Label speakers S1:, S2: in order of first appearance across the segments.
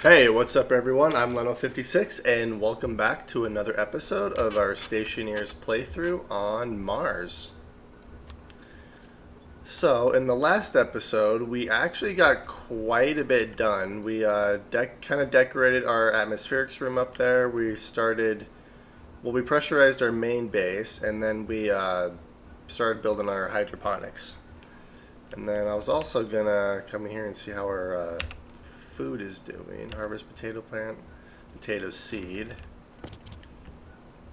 S1: Hey, what's up everyone? I'm Leno56 and welcome back to another episode of our Stationeers playthrough on Mars. So, in the last episode, we actually got quite a bit done. We kind of decorated our atmospherics room up there. We pressurized our main base and then we started building our hydroponics. And then I was also gonna come in here and see how our food is doing. Harvest potato plant, potato seed.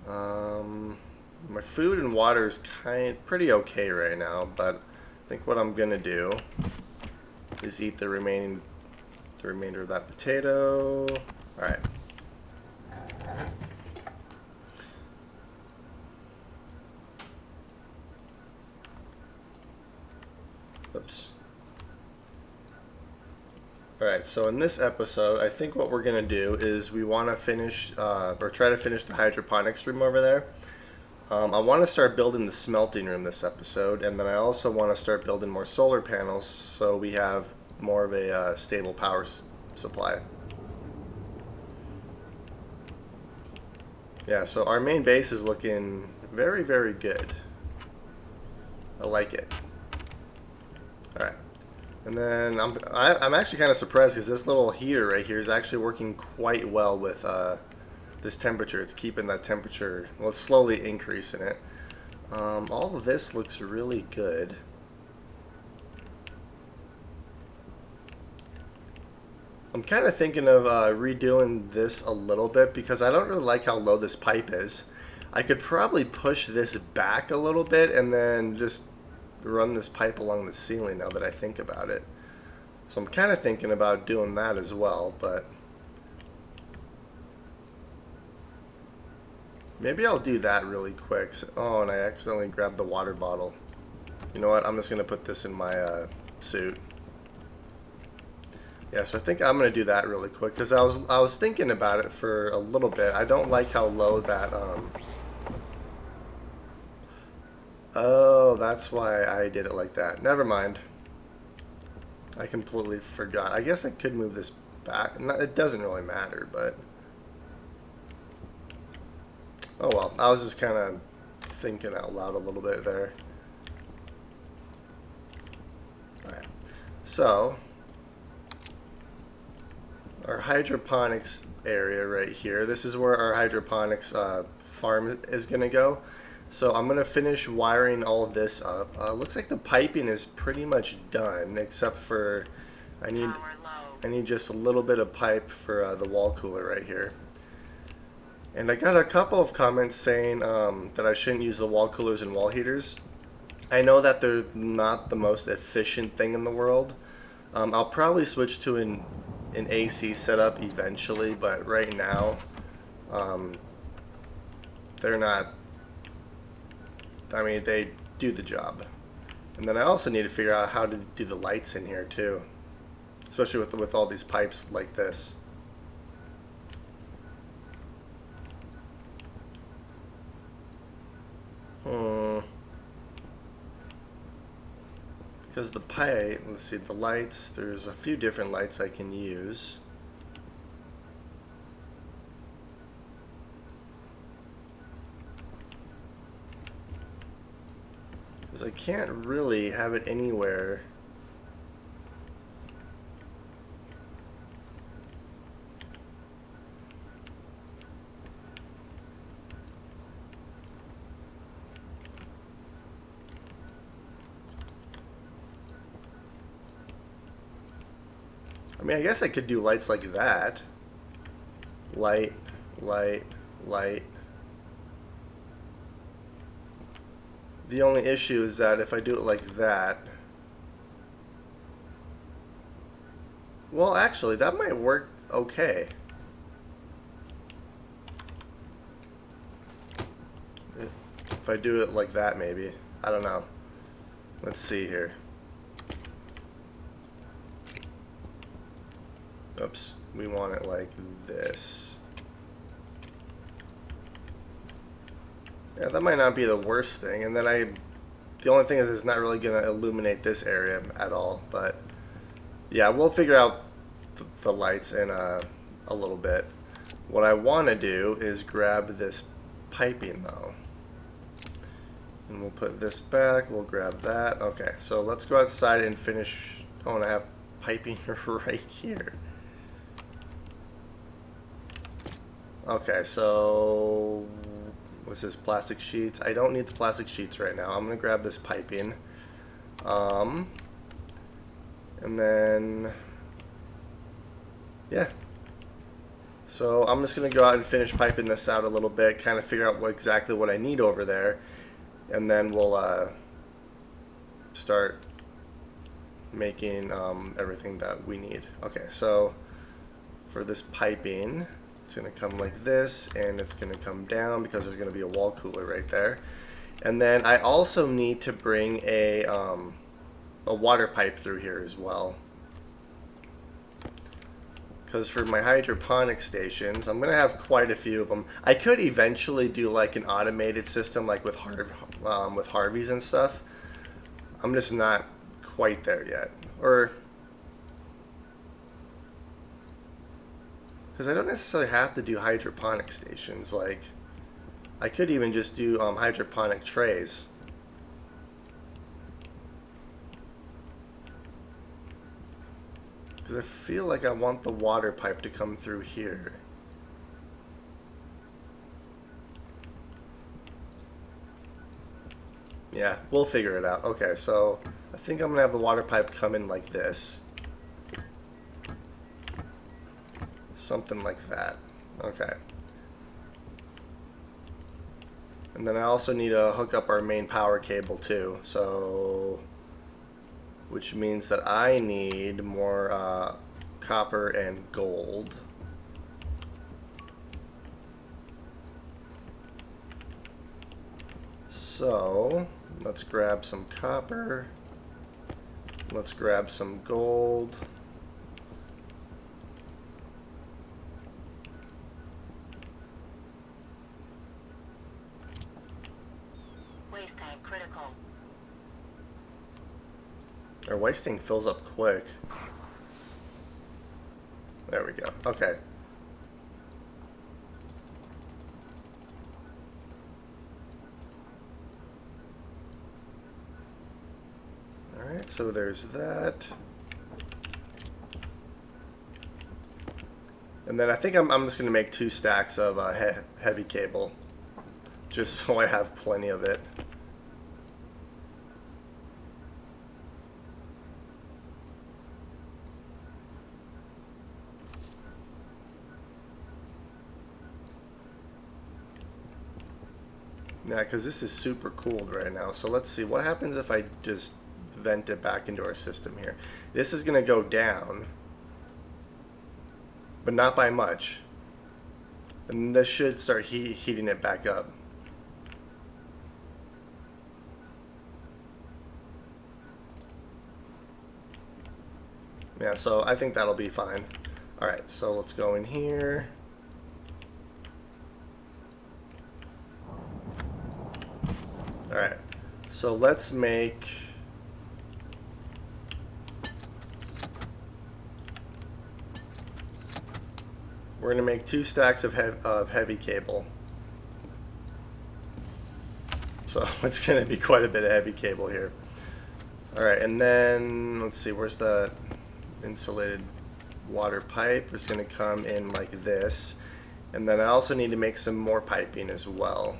S1: My food and water is pretty okay right now, but I think what I'm gonna do is eat the remainder of that potato. All right. Oops. Alright, so in this episode, I think what we're going to do is we want to finish, or try to finish the hydroponics room over there. I want to start building the smelting room this episode, and then I also want to start building more solar panels so we have more of a stable power supply. Yeah, so our main base is looking very, very good. I like it. Alright. And then I'm actually kind of surprised because this little heater right here is actually working quite well with this temperature. It's keeping that temperature, well, it's slowly increasing it. All of this looks really good. I'm kind of thinking of redoing this a little bit because I don't really like how low this pipe is. I could probably push this back a little bit and then just run this pipe along the ceiling now that I think about it. So I'm kind of thinking about doing that as well, but maybe I'll do that really quick. Oh, and I accidentally grabbed the water bottle. You know what? I'm just going to put this in my suit. Yeah, so I think I'm going to do that really quick because I was thinking about it for a little bit. I don't like how low that Oh, that's why I did it like that. Never mind. I completely forgot. I guess I could move this back. It doesn't really matter, but... Oh well, I was just kind of thinking out loud a little bit there. Alright. So, our hydroponics area right here. This is where our hydroponics farm is going to go. So I'm going to finish wiring all of this up. Looks like the piping is pretty much done, except for I need just a little bit of pipe for the wall cooler right here. And I got a couple of comments saying that I shouldn't use the wall coolers and wall heaters. I know that they're not the most efficient thing in the world. I'll probably switch to an AC setup eventually, but right now they're not. I mean, they do the job. And then I also need to figure out how to do the lights in here too, especially with all these pipes like this. Because the pipe, let's see, the lights, there's a few different lights I can use. Because I can't really have it anywhere. I mean, I guess I could do lights like that. Light, light, light. The only issue is that if I do it like that... Well, actually, that might work okay. If I do it like that, maybe. I don't know. Let's see here. Oops. We want it like this. Yeah, that might not be the worst thing. And then the only thing is it's not really going to illuminate this area at all. But yeah, we'll figure out the lights in a little bit. What I want to do is grab this piping though. And we'll put this back, we'll grab that. Okay, so let's go outside and finish. Oh, and I have piping right here. Okay, so what's this, plastic sheets? I don't need the plastic sheets right now. I'm gonna grab this piping. And then, yeah. So I'm just gonna go out and finish piping this out a little bit, kind of figure out exactly what I need over there, and then we'll start making everything that we need. Okay, so for this piping, it's going to come like this, and it's going to come down because there's going to be a wall cooler right there. And then I also need to bring a water pipe through here as well, because for my hydroponic stations, I'm going to have quite a few of them. I could eventually do like an automated system, like with Harveys and stuff. I'm just not quite there yet, or because I don't necessarily have to do hydroponic stations. Like, I could even just do hydroponic trays. Because I feel like I want the water pipe to come through here. Yeah, we'll figure it out. Okay, so I think I'm going to have the water pipe come in like this. Something like that. Okay. And then I also need to hook up our main power cable too. So, which means that I need more copper and gold. So, let's grab some copper. Let's grab some gold.
S2: Waste time critical.
S1: Our waste tank fills up quick. There we go. Okay. Alright, so there's that. And then I think I'm just going to make 2 stacks of heavy cable, just so I have plenty of it. Yeah, because this is super cooled right now. So let's see, what happens if I just vent it back into our system here? This is going to go down, but not by much. And this should start heating it back up. Yeah, so I think that'll be fine. Alright, so let's go in here. Alright, so let's make... We're going to make 2 stacks of heavy cable. So it's going to be quite a bit of heavy cable here. Alright, and then, let's see, where's the insulated water pipe? It's going to come in like this. And then I also need to make some more piping as well.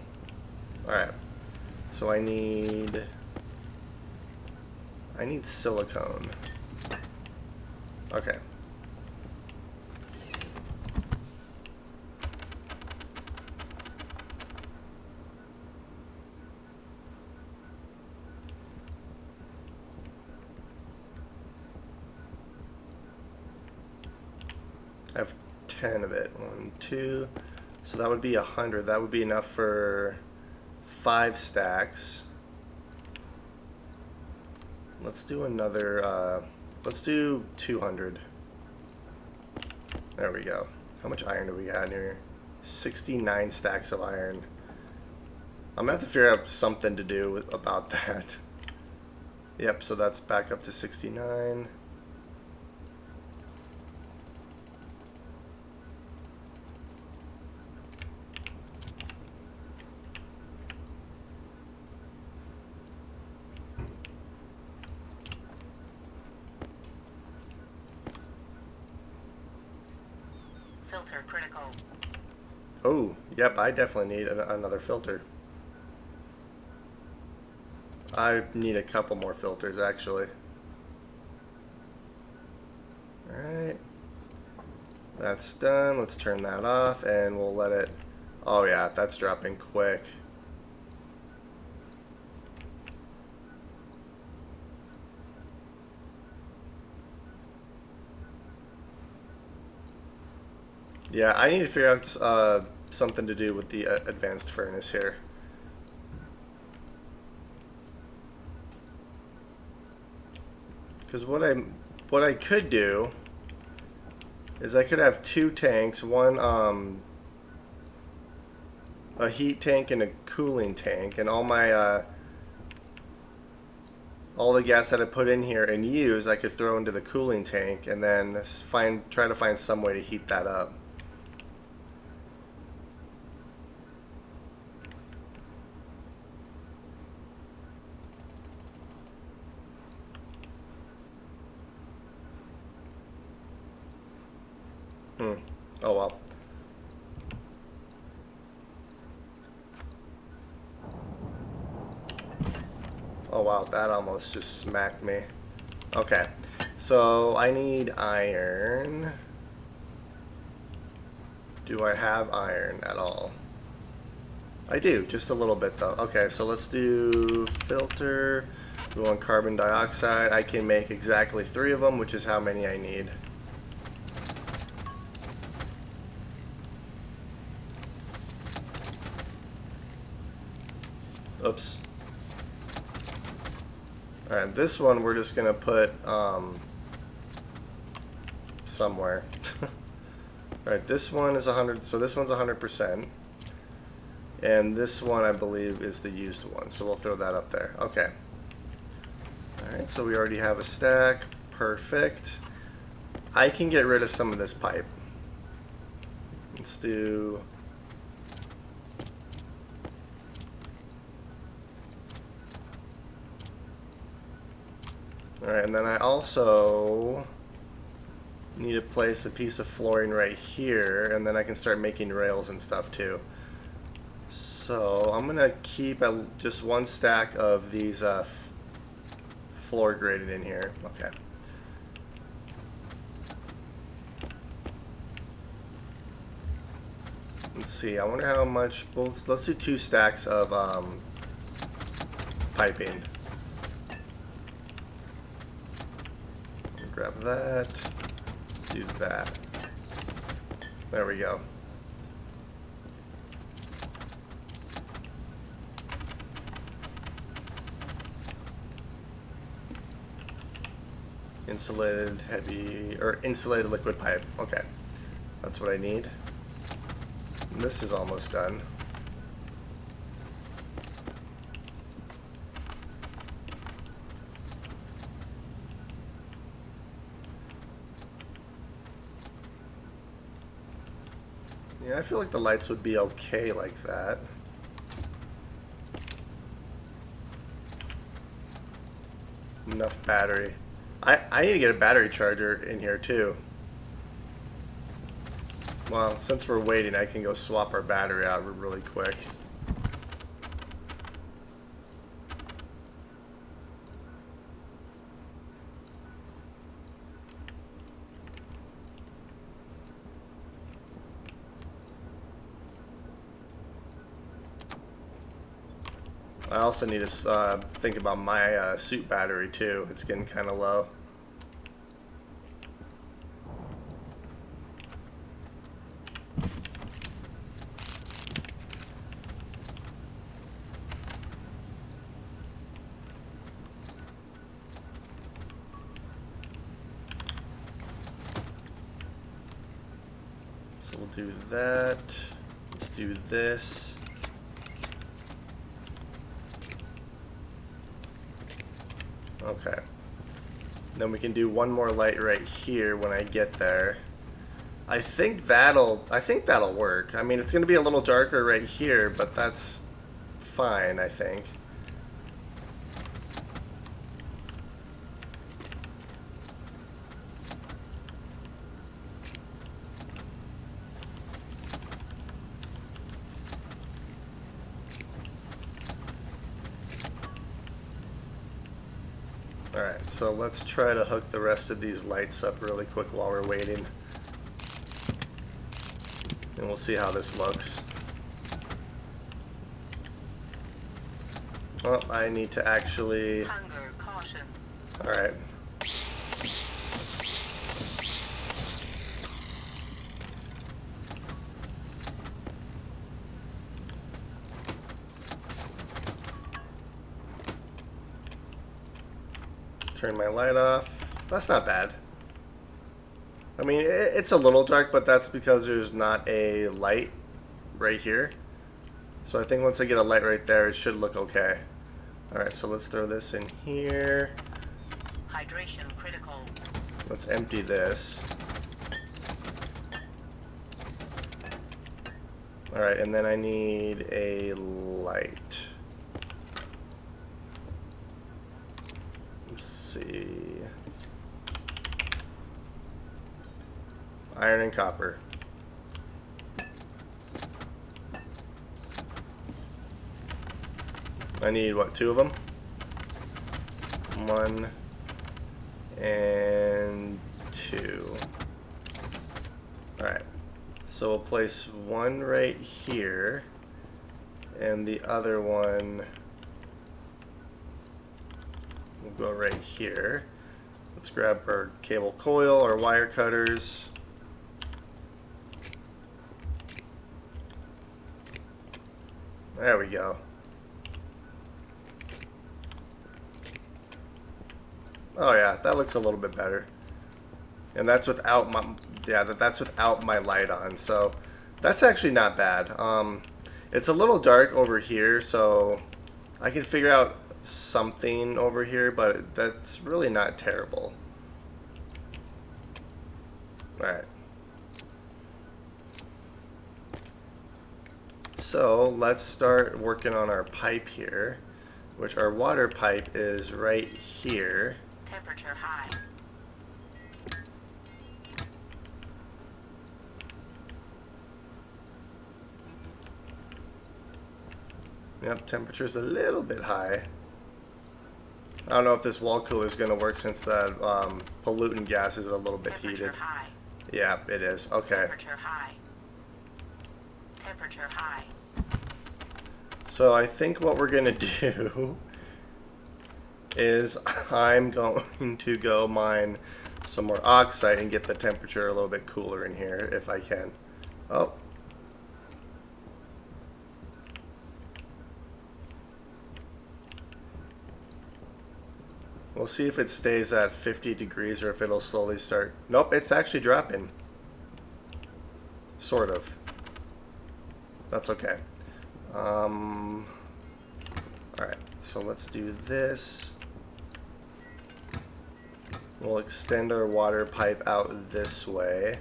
S1: Alright, so I need silicone. Okay. I have 10 of it. 1, 2. So that would be 100. That would be enough for 5 stacks. Let's do another, let's do 200. There we go. How much iron do we got in here? 69 stacks of iron. I'm going to have to figure out something to do about that. Yep, so that's back up to 69.
S2: Filter critical.
S1: Oh, yep, I definitely need another filter. I need a couple more filters, actually. Alright. That's done. Let's turn that off, and we'll let it... Oh, yeah, that's dropping quick. Yeah, I need to figure out something to do with the advanced furnace here. Because what I could do is I could have two tanks, one a heat tank and a cooling tank, and all my all the gas that I put in here and use, I could throw into the cooling tank, and then try to find some way to heat that up. Oh well. Oh wow, that almost just smacked me. Okay, so I need iron. Do I have iron at all? I do, just a little bit though. Okay, so let's do filter. We want carbon dioxide. I can make exactly 3 of them, which is how many I need. Oops. Alright, this one we're just gonna put somewhere. Alright, this one is 100, so this one's 100%. And this one, I believe, is the used one, so we'll throw that up there. Okay. Alright, so we already have a stack. Perfect. I can get rid of some of this pipe. Let's do... Alright, and then I also need to place a piece of flooring right here, and then I can start making rails and stuff too. So I'm going to keep just one stack of these floor graded in here. Okay. Let's see, I wonder how much, well, let's do 2 stacks of piping. Grab that, do that. There we go. Insulated heavy, or insulated liquid pipe. Okay, that's what I need. And this is almost done. Yeah, I feel like the lights would be okay like that. Enough battery. I need to get a battery charger in here too. Well, since we're waiting, I can go swap our battery out really quick. I also need to think about my suit battery too. It's getting kind of low. So we'll do that. Let's do this. Okay. Then we can do one more light right here when I get there. I think that'll work. I mean, it's going to be a little darker right here, but that's fine, I think. Alright, so let's try to hook the rest of these lights up really quick while we're waiting. And we'll see how this looks. Oh, I need to actually...
S2: Hunger caution.
S1: Alright. Turn my light off. That's not bad. I mean, it's a little dark, but that's because there's not a light right here. So I think once I get a light right there, it should look okay. Alright, so let's throw this in here.
S2: Hydration critical.
S1: Let's empty this. Alright, and then I need a light. Let's see. Iron and copper. I need, what, 2 of them? 1 and 2. Alright. So we'll place 1 right here, and the other one will go right here. Let's grab our cable coil, our wire cutters. There we go. Oh yeah, that looks a little bit better. And that's without my that's without my light on. So that's actually not bad. It's a little dark over here, so I can figure out something over here, but that's really not terrible. All right. So let's start working on our pipe here, which our water pipe is right here.
S2: Temperature high.
S1: Yep, temperature's a little bit high. I don't know if this wall cooler is going to work since the pollutant gas is a little bit heated.
S2: High.
S1: Yeah, it is. Okay.
S2: Temperature high. Temperature high.
S1: So I think what we're going to do is I'm going to go mine some more oxide and get the temperature a little bit cooler in here if I can. Oh. We'll see if it stays at 50 degrees or if it'll slowly start. Nope, it's actually dropping. Sort of. That's okay. Alright, so let's do this. We'll extend our water pipe out this way.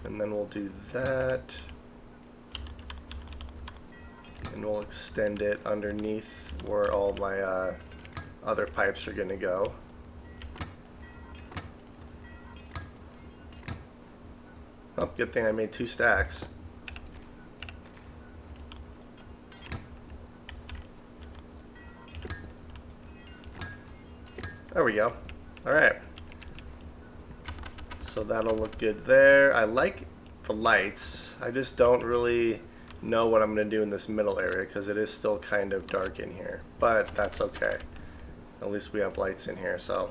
S1: And then we'll do that. And we'll extend it underneath where all my other pipes are going to go. Oh, good thing I made 2 stacks. There we go. Alright. So that'll look good there. I like the lights. I just don't really know what I'm going to do in this middle area because it is still kind of dark in here, but that's okay. At least we have lights in here. So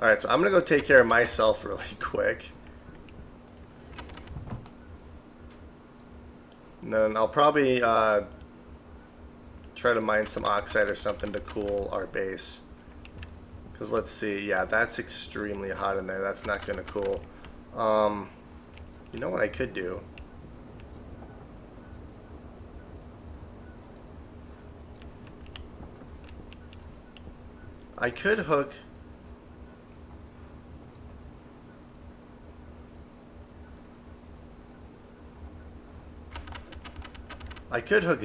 S1: alright, so I'm going to go take care of myself really quick, and then I'll probably try to mine some oxide or something to cool our base, because let's see, yeah, that's extremely hot in there. That's not going to cool. You know what I could do? I could hook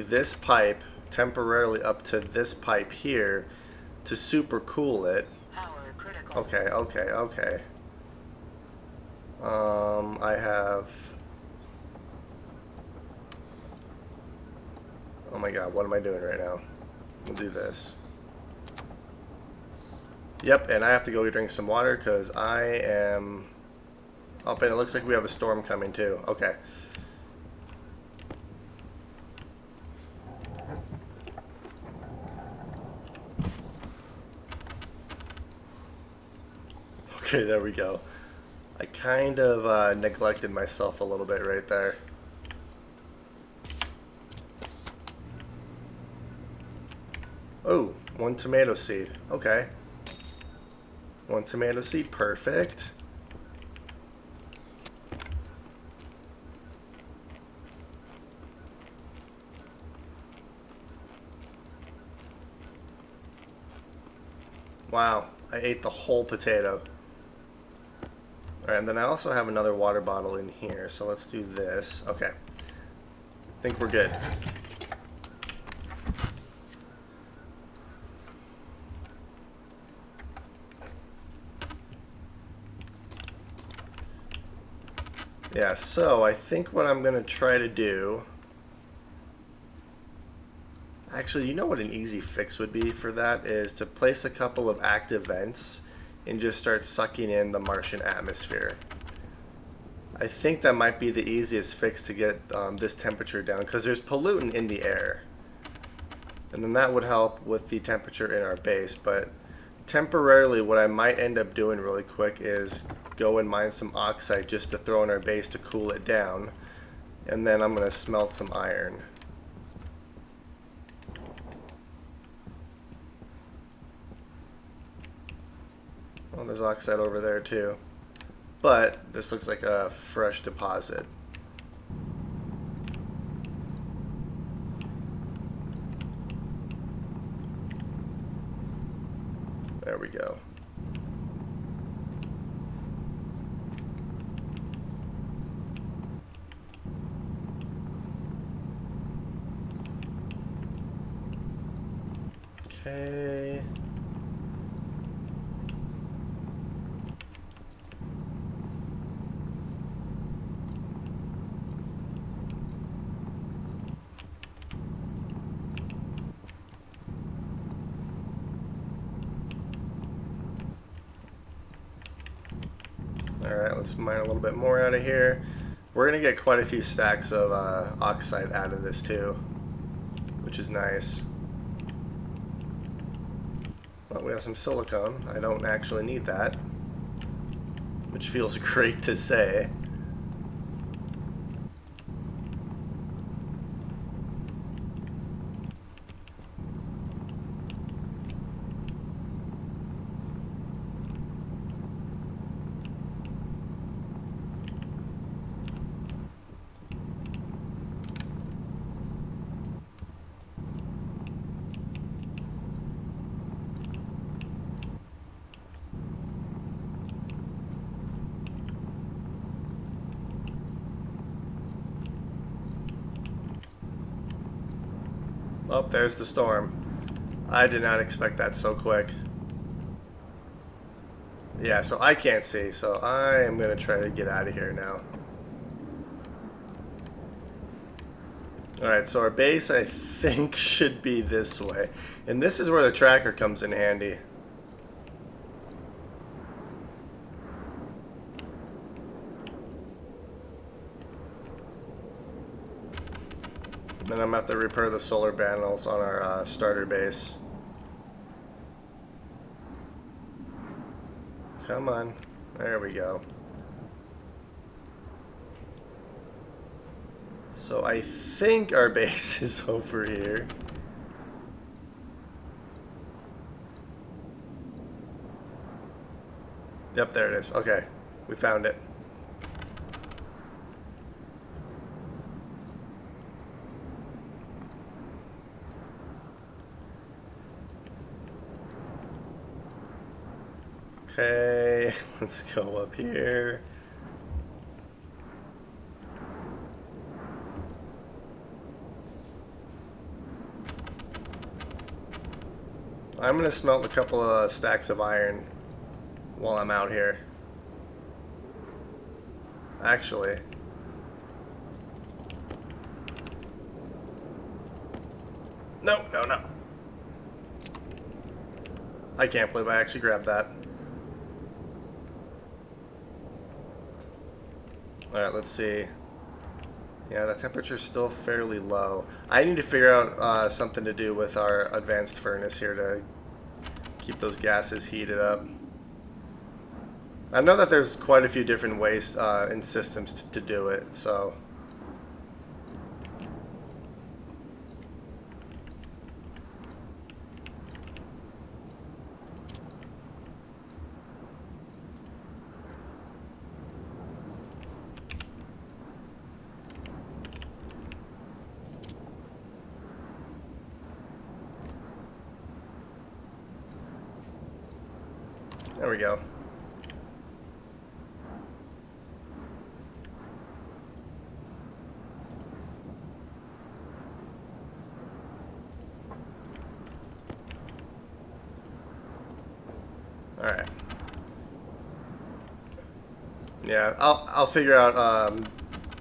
S1: this pipe temporarily up to this pipe here to super cool it.
S2: Power critical.
S1: Okay. I have... Oh my god, what am I doing right now? We'll do this. Yep, and I have to go drink some water because I am up, and it looks like we have a storm coming too. Okay. Okay, there we go. I kind of neglected myself a little bit right there. Oh, 1 tomato seed. Okay. 1 tomato seed, perfect. Wow, I ate the whole potato. Alright, and then I also have another water bottle in here, so let's do this. Okay. I think we're good. Yeah, so I think what I'm going to try to do... Actually, you know what an easy fix would be for that is to place a couple of active vents and just start sucking in the Martian atmosphere. I think that might be the easiest fix to get this temperature down because there's pollutant in the air. And then that would help with the temperature in our base, but temporarily what I might end up doing really quick is go and mine some oxide just to throw in our base to cool it down, and then I'm going to smelt some iron. Oh, there's oxide over there too, but this looks like a fresh deposit. There we go. Okay. Alright, let's mine a little bit more out of here. We're going to get quite a few stacks of oxide out of this too, which is nice. Well, we have some silicone. I don't actually need that, which feels great to say. Oh, there's the storm. I did not expect that so quick. Yeah, so I can't see, so I am going to try to get out of here now. Alright, so our base, I think, should be this way. And this is where the tracker comes in handy. Then I'm going to have to repair the solar panels on our starter base. Come on. There we go. So I think our base is over here. Yep, there it is. Okay, we found it. Okay, let's go up here. I'm gonna smelt a couple of stacks of iron while I'm out here. Actually, no. I can't believe I actually grabbed that. Alright, let's see. Yeah, the temperature's still fairly low. I need to figure out something to do with our advanced furnace here to keep those gases heated up. I know that there's quite a few different ways and systems to do it, so... There we go. Alright. Yeah, I'll figure out,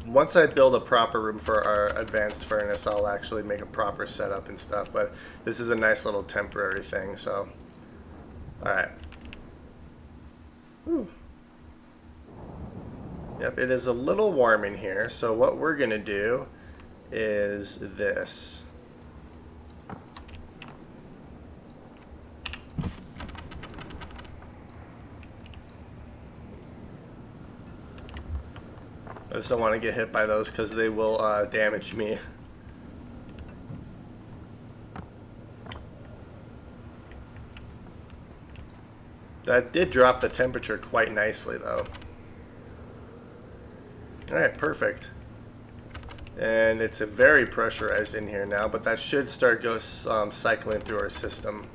S1: once I build a proper room for our advanced furnace, I'll actually make a proper setup and stuff, but this is a nice little temporary thing, so... Alright. Yep, it is a little warm in here, so what we're going to do is this. I just don't want to get hit by those because they will damage me. That did drop the temperature quite nicely, though. Alright, perfect. And it's very pressurized in here now, but that should start cycling through our system.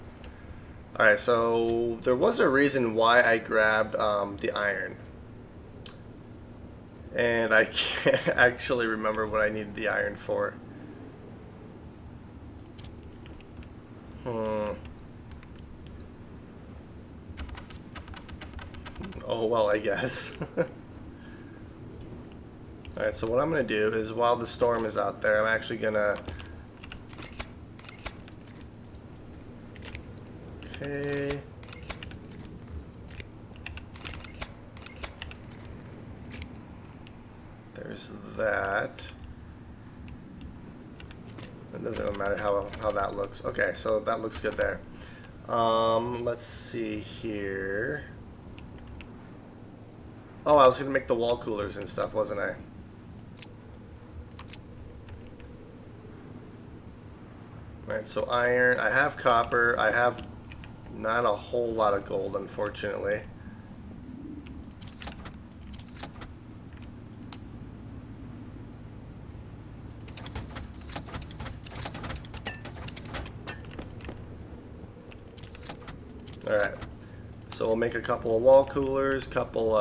S1: Alright, so there was a reason why I grabbed the iron. And I can't actually remember what I needed the iron for. Oh, well, I guess. Alright, so what I'm going to do is while the storm is out there, I'm actually going to... Okay. There's that. It doesn't really matter how that looks. Okay, so that looks good there. Let's see here. Oh, I was going to make the wall coolers and stuff, wasn't I? Alright, so iron. I have copper. I have not a whole lot of gold, unfortunately. Alright, so we'll make a couple of wall coolers, couple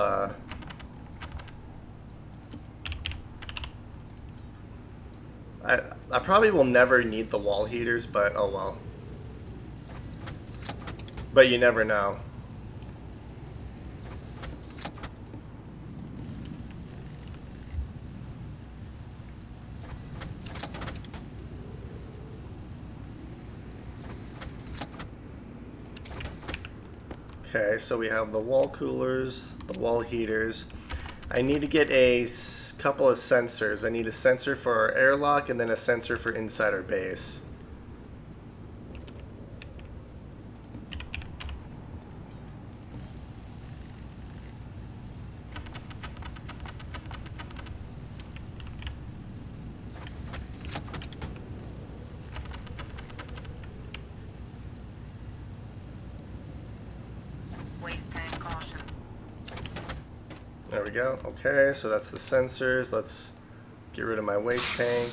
S1: I probably will never need the wall heaters, but oh well. But you never know. Okay, so we have the wall coolers, the wall heaters. I need to get a couple of sensors. I need a sensor for our airlock and then a sensor for inside our base. There we go. Okay, so that's the sensors. Let's get rid of my waste tank.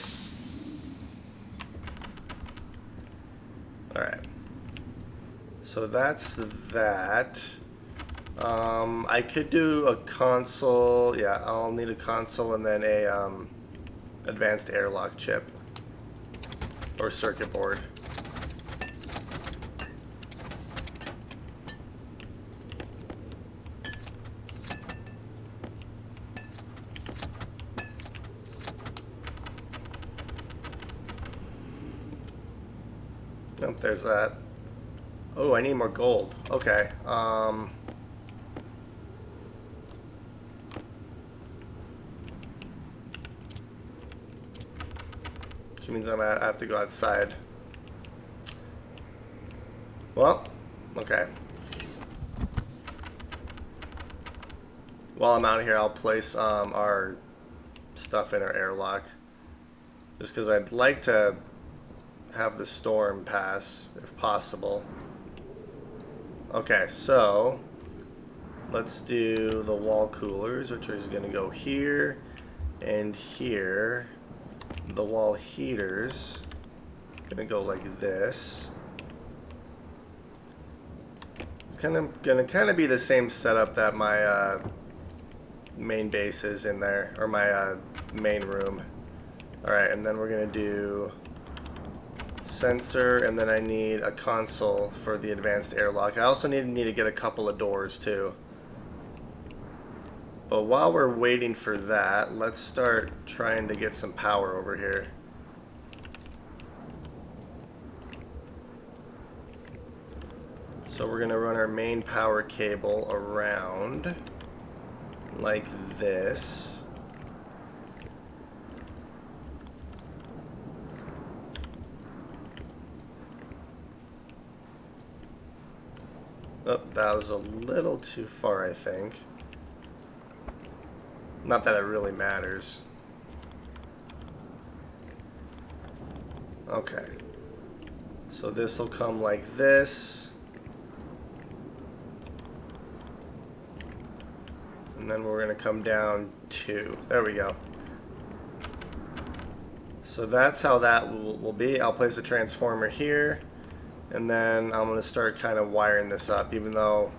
S1: Alright. So that's that. I could do a console. Yeah, I'll need a console and then a advanced airlock chip. Or circuit board. Nope, there's that. Oh, I need more gold. Okay. Which means I have to go outside. Well, okay. While I'm out here, I'll place our stuff in our airlock. Just because I'd like to have the storm pass, if possible. Okay, so let's do the wall coolers, which is going to go here and here. The wall heaters going to go like this. It's going to be the same setup that my main base is in there, or my main room. Alright, and then we're going to do sensor, and then I need a console for the advanced airlock. I also need to get a couple of doors too. But while we're waiting for that, let's start trying to get some power over here. So we're going to run our main power cable around like this. Oh, that was a little too far, I think. Not that it really matters. Okay. So this will come like this. And then we're going to come down 2. There we go. So that's how that will be. I'll place a transformer here. And then I'm going to start kind of wiring this up, even though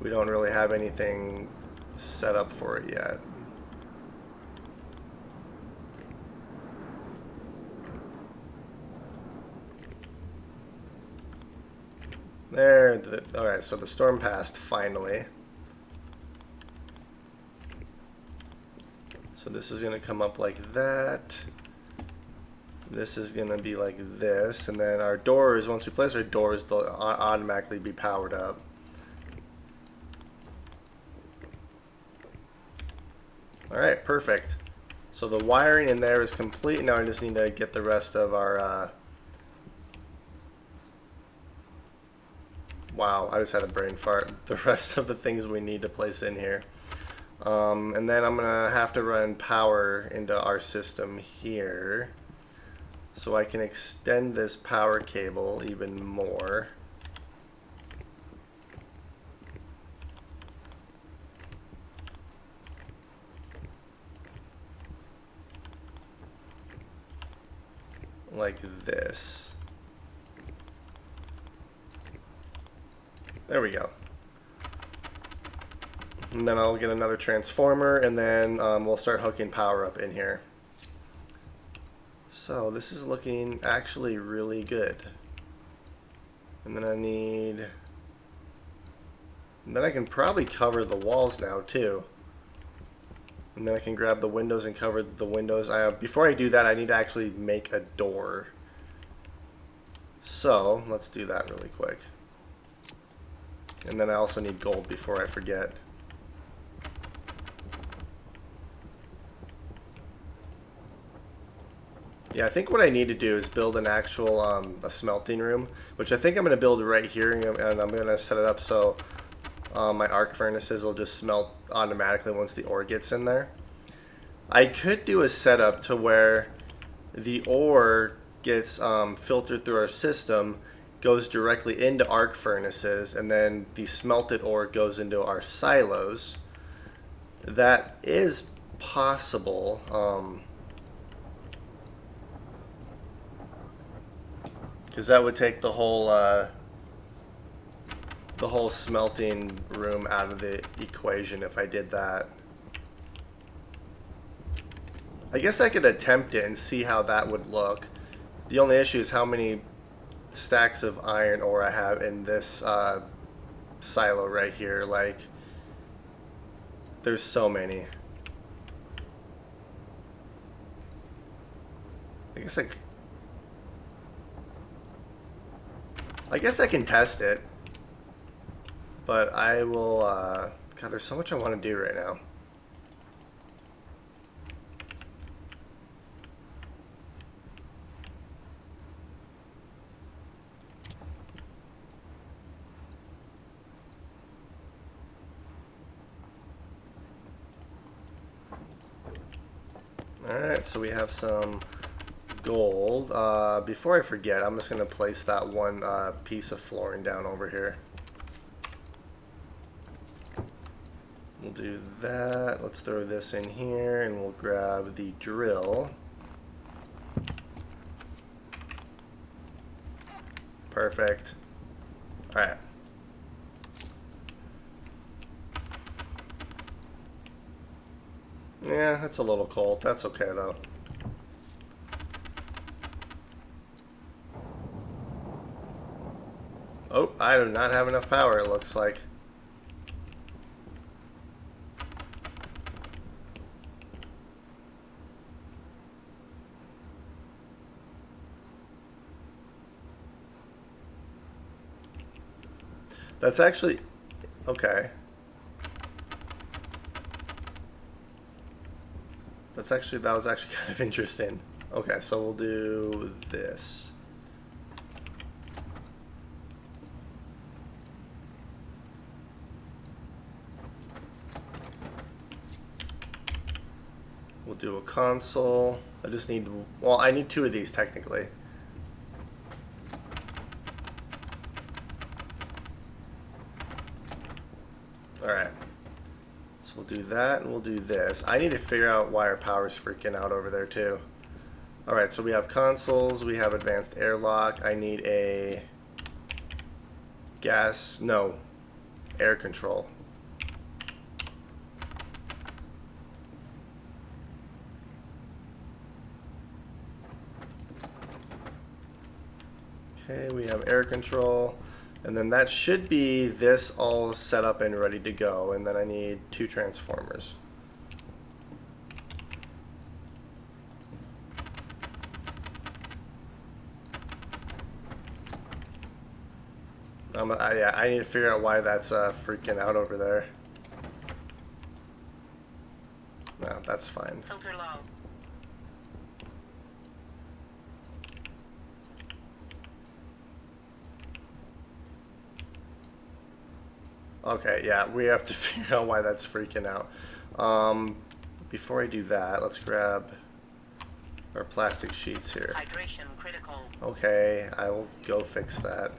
S1: we don't really have anything set up for it yet. There. Alright, so the storm passed finally. So this is going to come up like that. This is going to be like this, and then our doors, once we place our doors, they'll automatically be powered up. Alright, perfect. So the wiring in there is complete. Now I just need to get the rest of our... Wow, I just had a brain fart. The rest of the things we need to place in here. And then I'm going to have to run power into our system here, so I can extend this power cable even more. Like this. There we go. And then I'll get another transformer, and then we'll start hooking power up in here. So this is looking actually really good. And then I can probably cover the walls now too. And then I can grab the windows and cover the windows. Before I do that, I need to actually make a door. So let's do that really quick. And then I also need gold before I forget. Yeah, I think what I need to do is build an actual a smelting room, which I think I'm going to build right here, and I'm going to set it up so my arc furnaces will just smelt automatically once the ore gets in there. I could do a setup to where the ore gets filtered through our system, goes directly into arc furnaces, and then the smelted ore goes into our silos. That is possible. Because that would take the whole smelting room out of the equation if I did that. I guess I could attempt it and see how that would look. The only issue is how many stacks of iron ore I have in this silo right here. Like, there's so many. I guess I guess I can test it. But I will, God, there's so much I want to do right now. Alright, so we have some gold. Before I forget, I'm just going to place that one piece of flooring down over here. We'll do that. Let's throw this in here and we'll grab the drill. Perfect. Alright. Yeah, it's a little cold. That's okay though. Oh, I do not have enough power, it looks like. That's actually... okay. That was actually kind of interesting. Okay, so we'll do this. We'll do a console. I just need, well, I need 2 of these technically. Alright. So we'll do that and we'll do this. I need to figure out why our power's freaking out over there too. Alright, so we have consoles, we have advanced airlock. I need a air control. Okay, we have air control. And then that should be this all set up and ready to go. And then I need 2 transformers. Yeah, I need to figure out why that's freaking out over there. No, that's fine.
S2: Filter low.
S1: Okay, yeah, we have to figure out why that's freaking out. Before I do that, let's grab our plastic sheets here.
S2: Hydration critical.
S1: Okay, I will go fix that.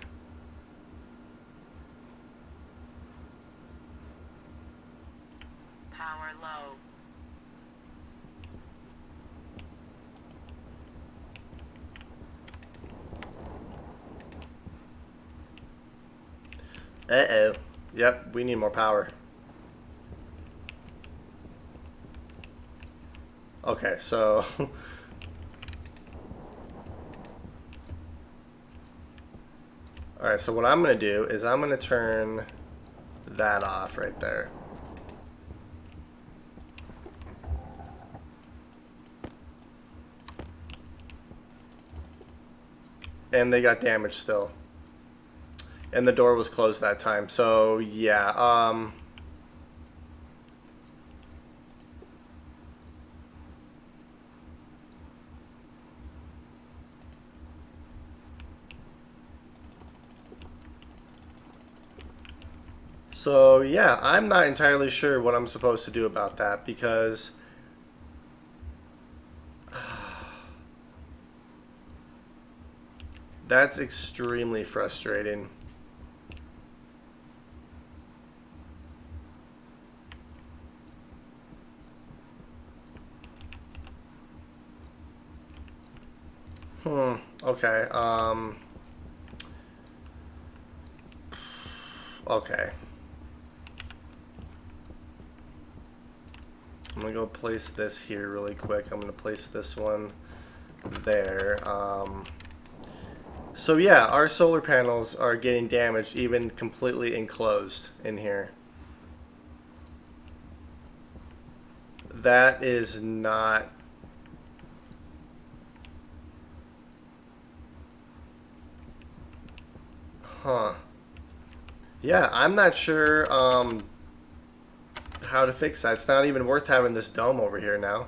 S2: Power low.
S1: Uh-oh. Yep, we need more power. Okay, so... Alright, so what I'm going to do is I'm going to turn that off right there. And they got damaged still. And the door was closed that time. So, yeah. So, yeah, I'm not entirely sure what I'm supposed to do about that because... that's extremely frustrating. Okay, okay. I'm gonna go place this here really quick. I'm gonna place this one there. So yeah, our solar panels are getting damaged, even completely enclosed in here. That is not... Huh. Yeah, I'm not sure how to fix that. It's not even worth having this dome over here now,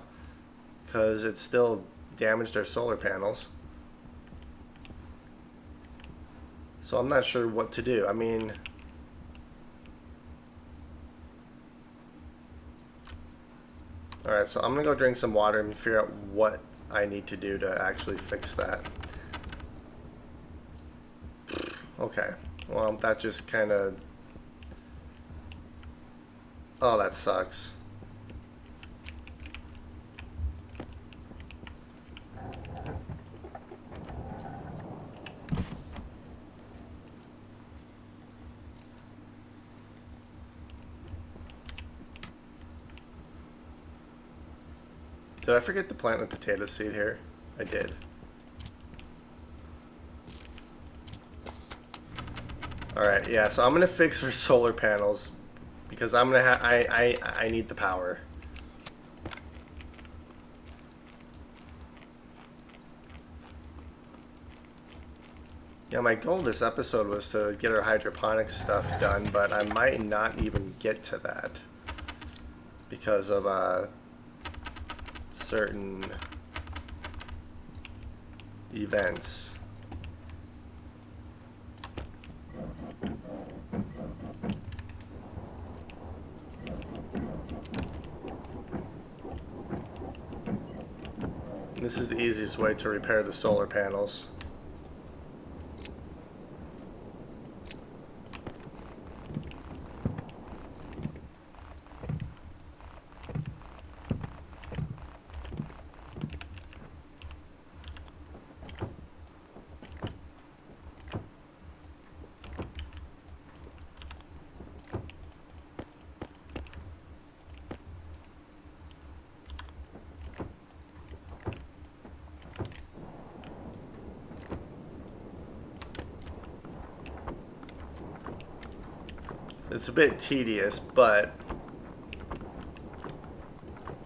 S1: because it still damaged our solar panels. So I'm not sure what to do. I mean, alright, so I'm gonna go drink some water and figure out what I need to do to actually fix that. Okay, well, that just kind of... Oh, that sucks. Did I forget to plant the potato seed here? I did. Alright, yeah, so I'm gonna fix our solar panels because I'm gonna I need the power. Yeah, my goal this episode was to get our hydroponics stuff done, but I might not even get to that because of certain events. This is the easiest way to repair the solar panels. It's a bit tedious, but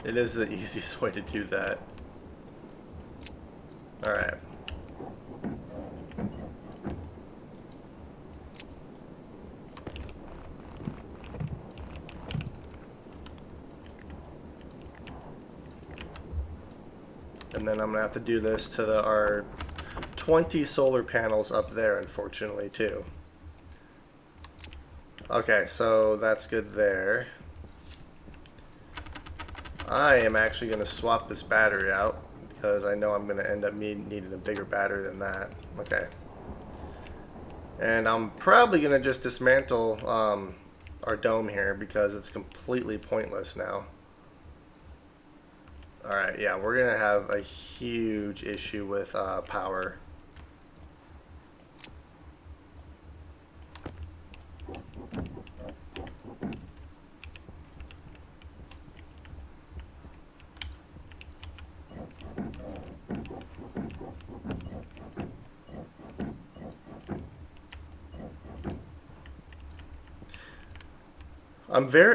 S1: it is the easiest way to do that. Alright. And then I'm going to have to do this to our 20 solar panels up there, unfortunately, too. Okay, so that's good there. I am actually going to swap this battery out because I know I'm going to end up needing a bigger battery than that. Okay. And I'm probably going to just dismantle our dome here because it's completely pointless now. Alright, yeah, we're going to have a huge issue with power.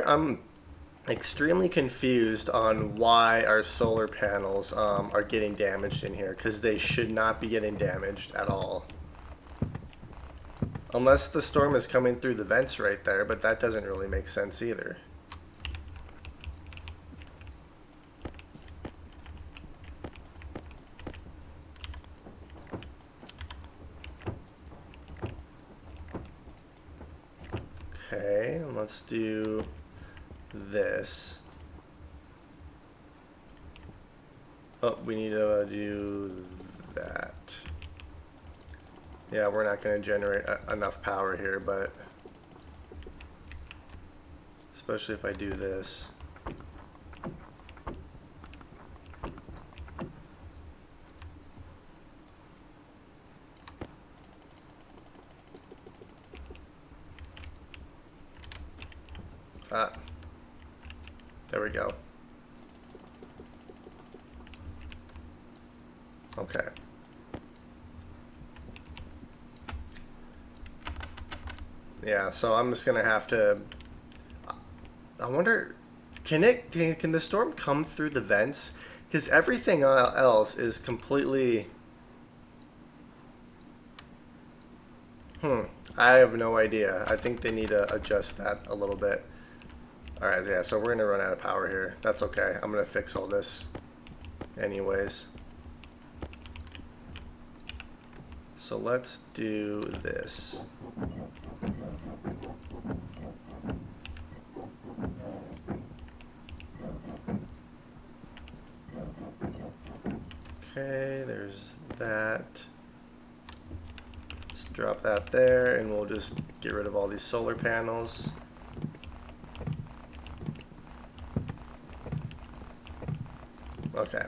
S1: I'm extremely confused on why our solar panels are getting damaged in here, because they should not be getting damaged at all. Unless the storm is coming through the vents right there, but that doesn't really make sense either. Okay, let's do this. Oh, we need to do that. Yeah, we're not going to generate enough power here, but especially if I do this. There we go. Okay. Yeah, so I'm just gonna have to. I wonder, can the storm come through the vents? Because everything else is completely. I have no idea. I think they need to adjust that a little bit. Alright, yeah, so we're going to run out of power here. That's okay. I'm going to fix all this anyways. So let's do this. Okay, there's that. Let's drop that there, and we'll just get rid of all these solar panels. Okay.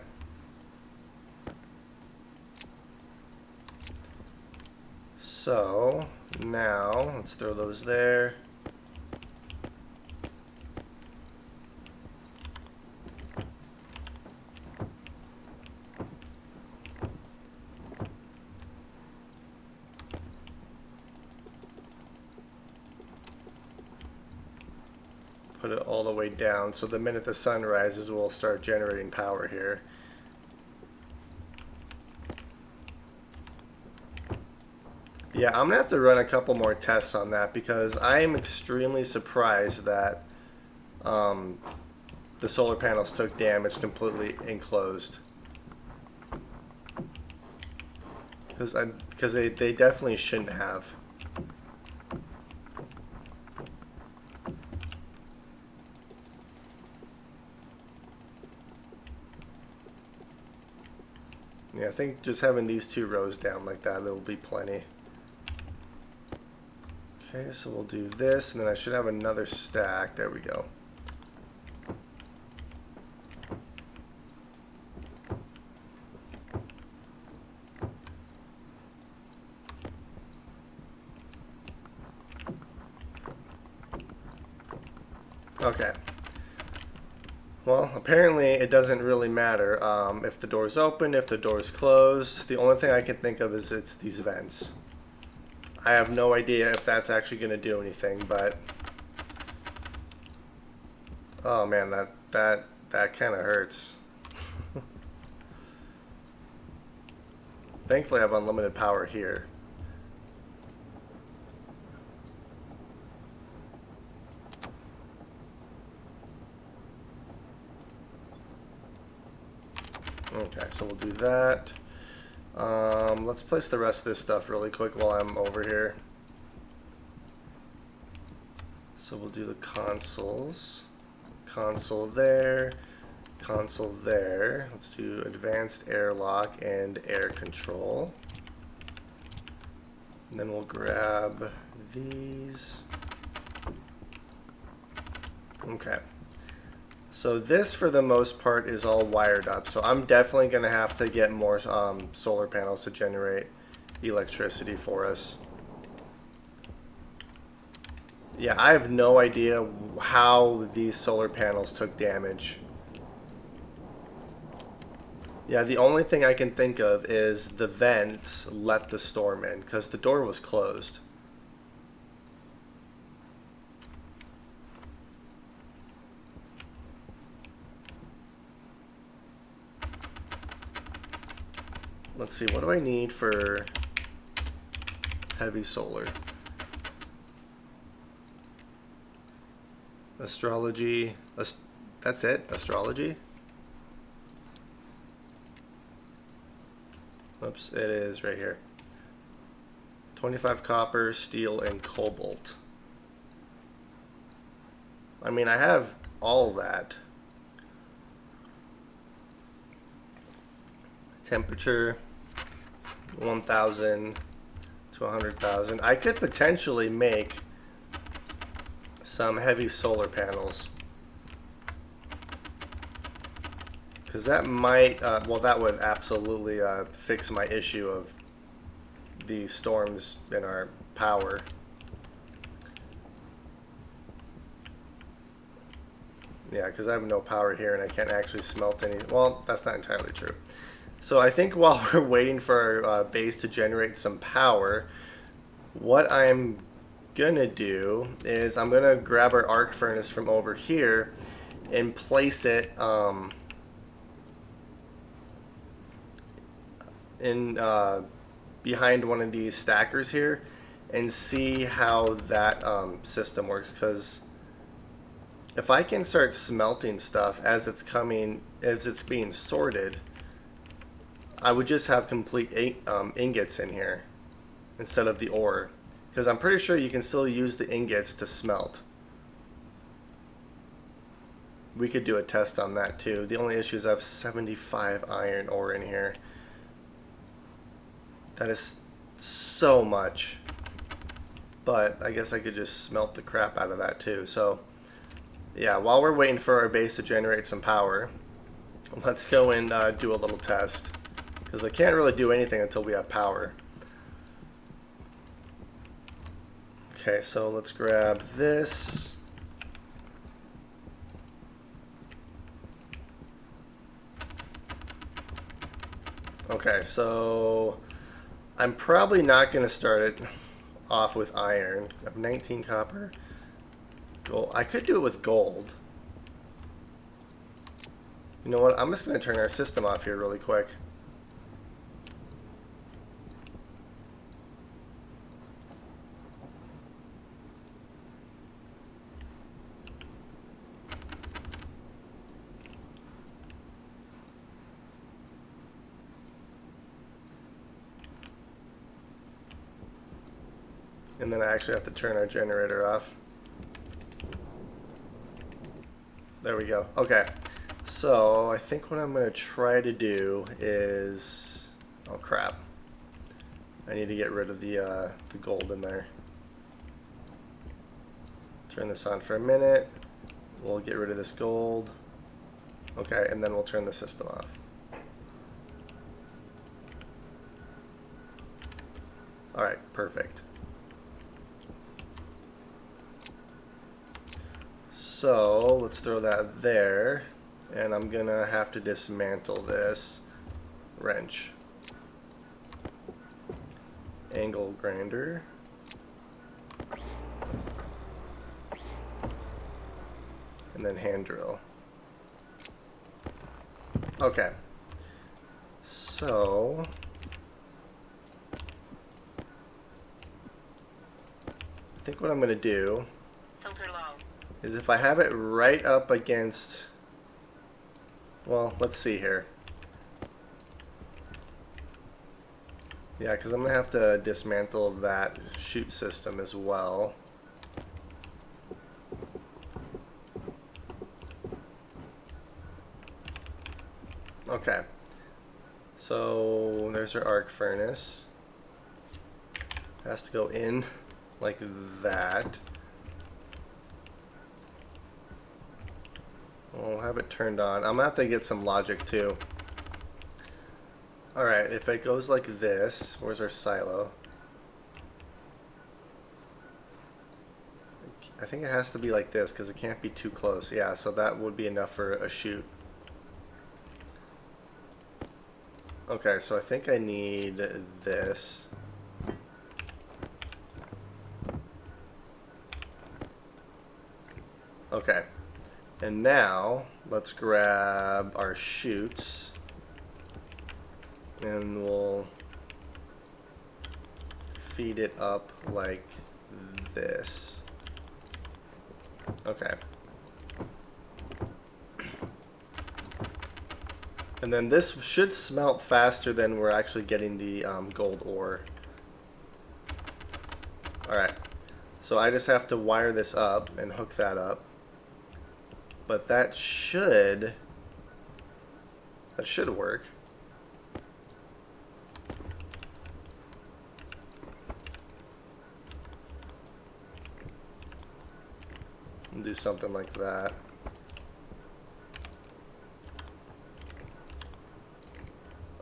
S1: So now let's throw those there. Put it all the way down so the minute the sun rises we'll start generating power here. Yeah, I'm gonna have to run a couple more tests on that because I am extremely surprised that the solar panels took damage completely enclosed. Because they definitely shouldn't have. Yeah, I think just having these two rows down like that, it'll be plenty. Okay, so we'll do this, and then I should have another stack. There we go. Okay. Well, apparently it doesn't really matter if the door's open, if the door's closed. The only thing I can think of is it's these vents. I have no idea if that's actually going to do anything, but oh man, that kind of hurts. Thankfully, I have unlimited power here. Okay, so we'll do that. Let's place the rest of this stuff really quick while I'm over here. So we'll do the consoles. Console there. Console there. Let's do advanced airlock and air control. And then we'll grab these. Okay. So this, for the most part, is all wired up. So I'm definitely going to have to get more solar panels to generate electricity for us. Yeah, I have no idea how these solar panels took damage. Yeah, the only thing I can think of is the vents let the storm in because the door was closed. Let's see, what do I need for heavy solar? Astrology. That's it? Astrology? Oops, it is right here. 25 copper, steel, and cobalt. I mean, I have all that. Temperature, 1,000 to 100,000. I could potentially make some heavy solar panels. Because that might, well, that would absolutely fix my issue of the storms in our power. Yeah, because I have no power here and I can't actually smelt any. Well, that's not entirely true. So I think while we're waiting for our base to generate some power, what I'm gonna do is I'm gonna grab our arc furnace from over here and place it in behind one of these stackers here, and see how that system works, because if I can start smelting stuff as it's coming, as it's being sorted, I would just have complete ingots in here instead of the ore, because I'm pretty sure you can still use the ingots to smelt. We could do a test on that too. The only issue is I have 75 iron ore in here. That is so much. But I guess I could just smelt the crap out of that too. So yeah, while we're waiting for our base to generate some power, let's go and do a little test, because I can't really do anything until we have power. Okay, so let's grab this. Okay, so I'm probably not going to start it off with iron. I have 19 copper. Gold. I could do it with gold. You know what? I'm just going to turn our system off here really quick. And then I actually have to turn our generator off. There we go. Okay. So I think what I'm going to try to do is... Oh crap. I need to get rid of the gold in there. Turn this on for a minute. We'll get rid of this gold. Okay, and then we'll turn the system off. Alright, perfect. So let's throw that there, and I'm gonna have to dismantle this wrench. Angle grinder. And then hand drill. Okay. So I think what I'm gonna do is, if I have it right up against, well, let's see here. Yeah, because I'm going to have to dismantle that chute system as well. Okay. So there's our arc furnace. It has to go in like that. We'll have it turned on. I'm gonna have to get some logic too. Alright, if it goes like this, where's our silo? I think it has to be like this because it can't be too close. Yeah, so that would be enough for a chute. Okay, so I think I need this. Okay. And now, let's grab our chutes, and we'll feed it up like this. Okay. And then this should smelt faster than we're actually getting the gold ore. Alright. So I just have to wire this up and hook that up. But that should work. Do something like that.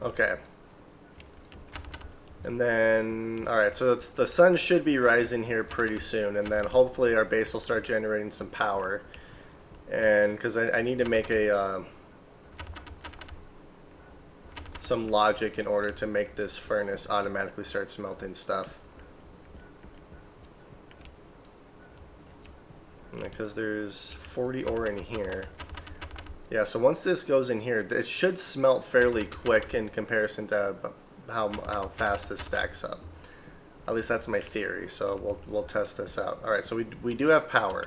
S1: Okay. And then, alright, so the sun should be rising here pretty soon, and then hopefully our base will start generating some power. And because I need to make a some logic in order to make this furnace automatically start smelting stuff. Because there's 40 ore in here. Yeah, so once this goes in here, it should smelt fairly quick in comparison to how fast this stacks up. At least that's my theory. So we'll test this out. All right. So we do have power.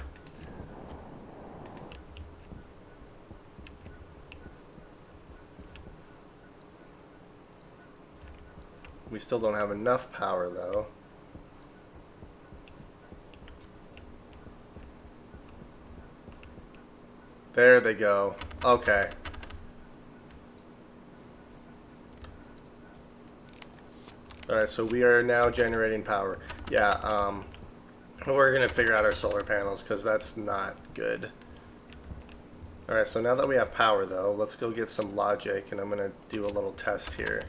S1: We still don't have enough power though. There they go. Okay. Alright, so we are now generating power. Yeah, we're going to figure out our solar panels because that's not good. Alright, so now that we have power though, let's go get some logic and I'm going to do a little test here.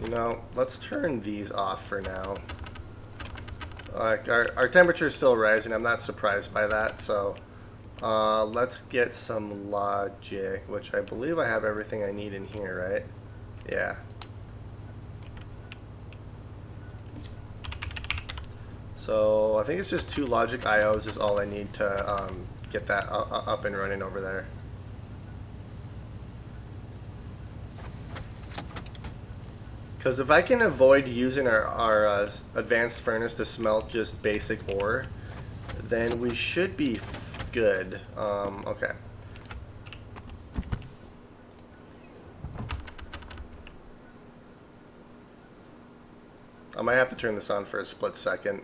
S1: You know, let's turn these off for now. Like our temperature is still rising. I'm not surprised by that. So let's get some logic, which I believe I have everything I need in here, right? Yeah. So I think it's just 2 logic IOs is all I need to get that up and running over there. Because if I can avoid using our advanced furnace to smelt just basic ore, then we should be good. Okay. I might have to turn this on for a split second.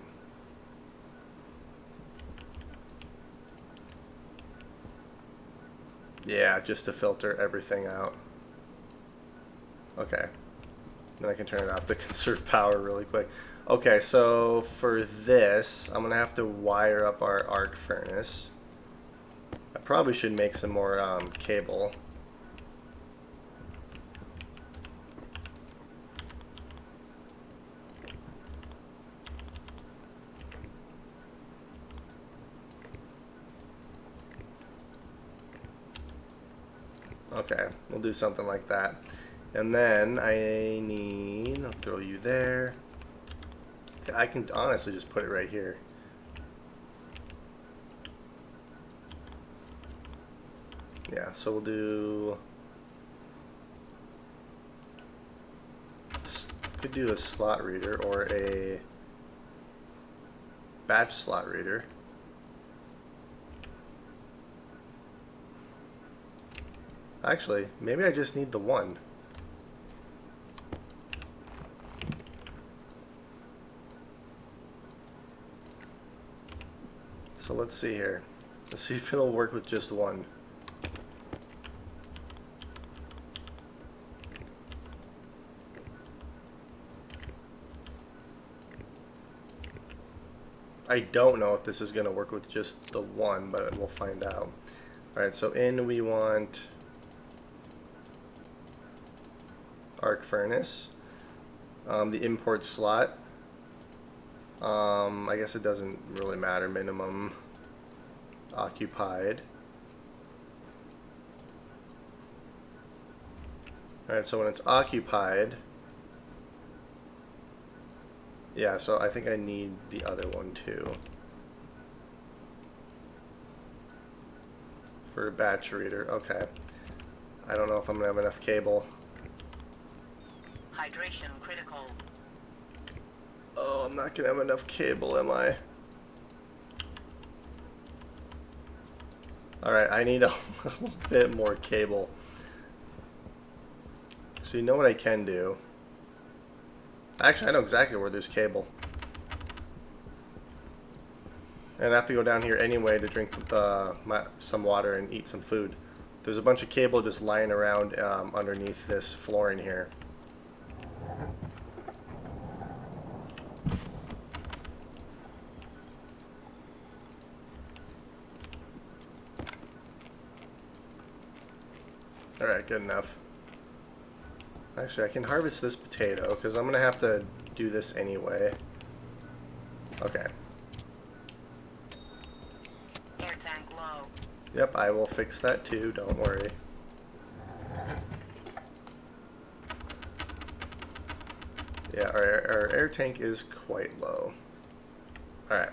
S1: Yeah, just to filter everything out. Okay. Then I can turn it off to conserve power really quick. Okay, so for this, I'm going to have to wire up our arc furnace. I probably should make some more cable. Okay, we'll do something like that. And then I need, I'll throw you there. I can honestly just put it right here. Yeah, so we'll do, could do a slot reader or a batch slot reader. Actually, maybe I just need the one. So let's see here. Let's see if it'll work with just one. I don't know if this is going to work with just the one, but we'll find out. Alright, so in we want arc furnace, the import slot. I guess it doesn't really matter. Minimum occupied. Alright, so when it's occupied, yeah, so I think I need the other one too. For a batch reader, okay. I don't know if I'm gonna have enough cable.
S2: Hydration critical.
S1: Oh, I'm not gonna have enough cable, am I? Alright, I need a little bit more cable. So you know what I can do? Actually, I know exactly where there's cable. And I have to go down here anyway to drink some water and eat some food. There's a bunch of cable just lying around underneath this flooring here. Alright, good enough. Actually, I can harvest this potato because I'm going to have to do this anyway. Okay.
S2: Air tank low.
S1: Yep, I will fix that too, don't worry. Yeah, our air tank is quite low. Alright.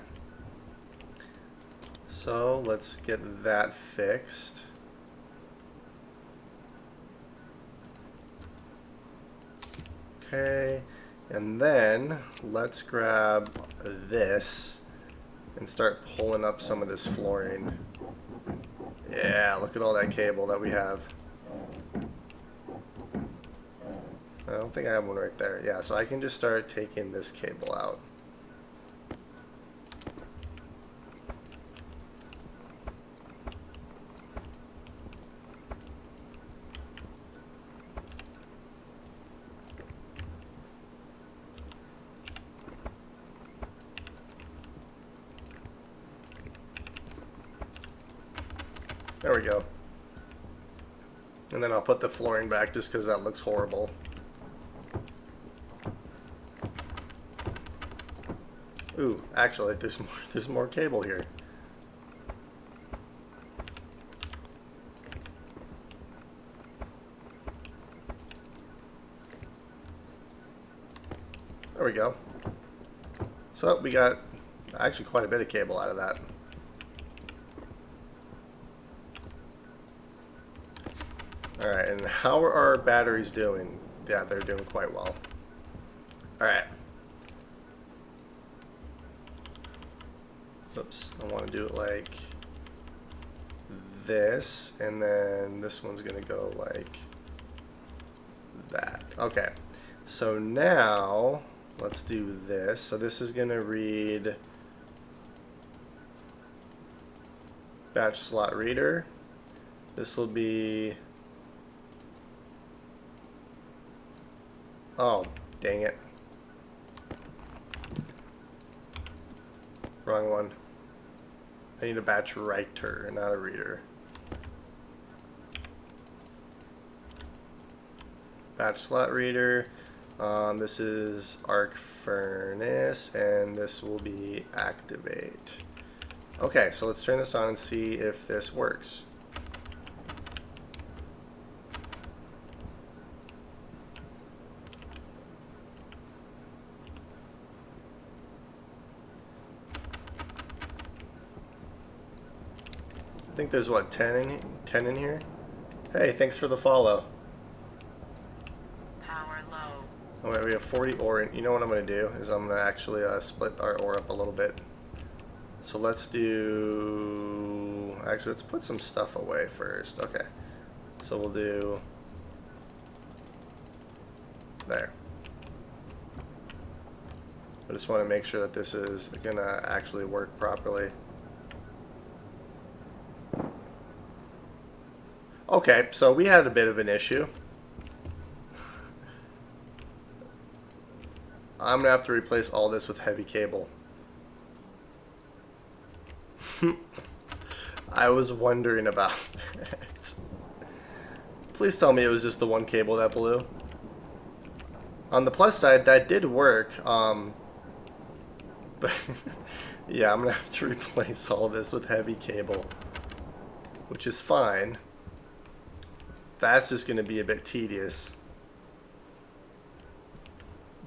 S1: So, let's get that fixed. Okay, and then let's grab this and start pulling up some of this flooring. Yeah, look at all that cable that we have. I don't think I have one right there. Yeah, so I can just start taking this cable out. There we go. And then I'll put the flooring back just because that looks horrible. Ooh, actually, there's more cable here. There we go. So we got actually quite a bit of cable out of that. Alright, and how are our batteries doing? Yeah, they're doing quite well. Alright. Oops, I want to do it like this, and then this one's going to go like that. Okay, so now let's do this. So this is going to read batch slot reader. This will be... Oh, dang it. Wrong one. I need a batch writer, not a reader. Batch slot reader. This is arc furnace, and this will be activate. Okay, so let's turn this on and see if this works. I think there's what, 10 in here? Hey, thanks for the follow.
S2: Power low.
S1: Oh wait, we have 40 ore. You know what I'm going to do is I'm going to actually split our ore up a little bit. So let's do... Actually, let's put some stuff away first. Okay. So we'll do... There. I just want to make sure that this is going to actually work properly. Okay, so we had a bit of an issue. I'm going to have to replace all this with heavy cable. I was wondering about that. Please tell me it was just the one cable that blew. On the plus side, that did work. But yeah, I'm going to have to replace all this with heavy cable, which is fine. That's just going to be a bit tedious.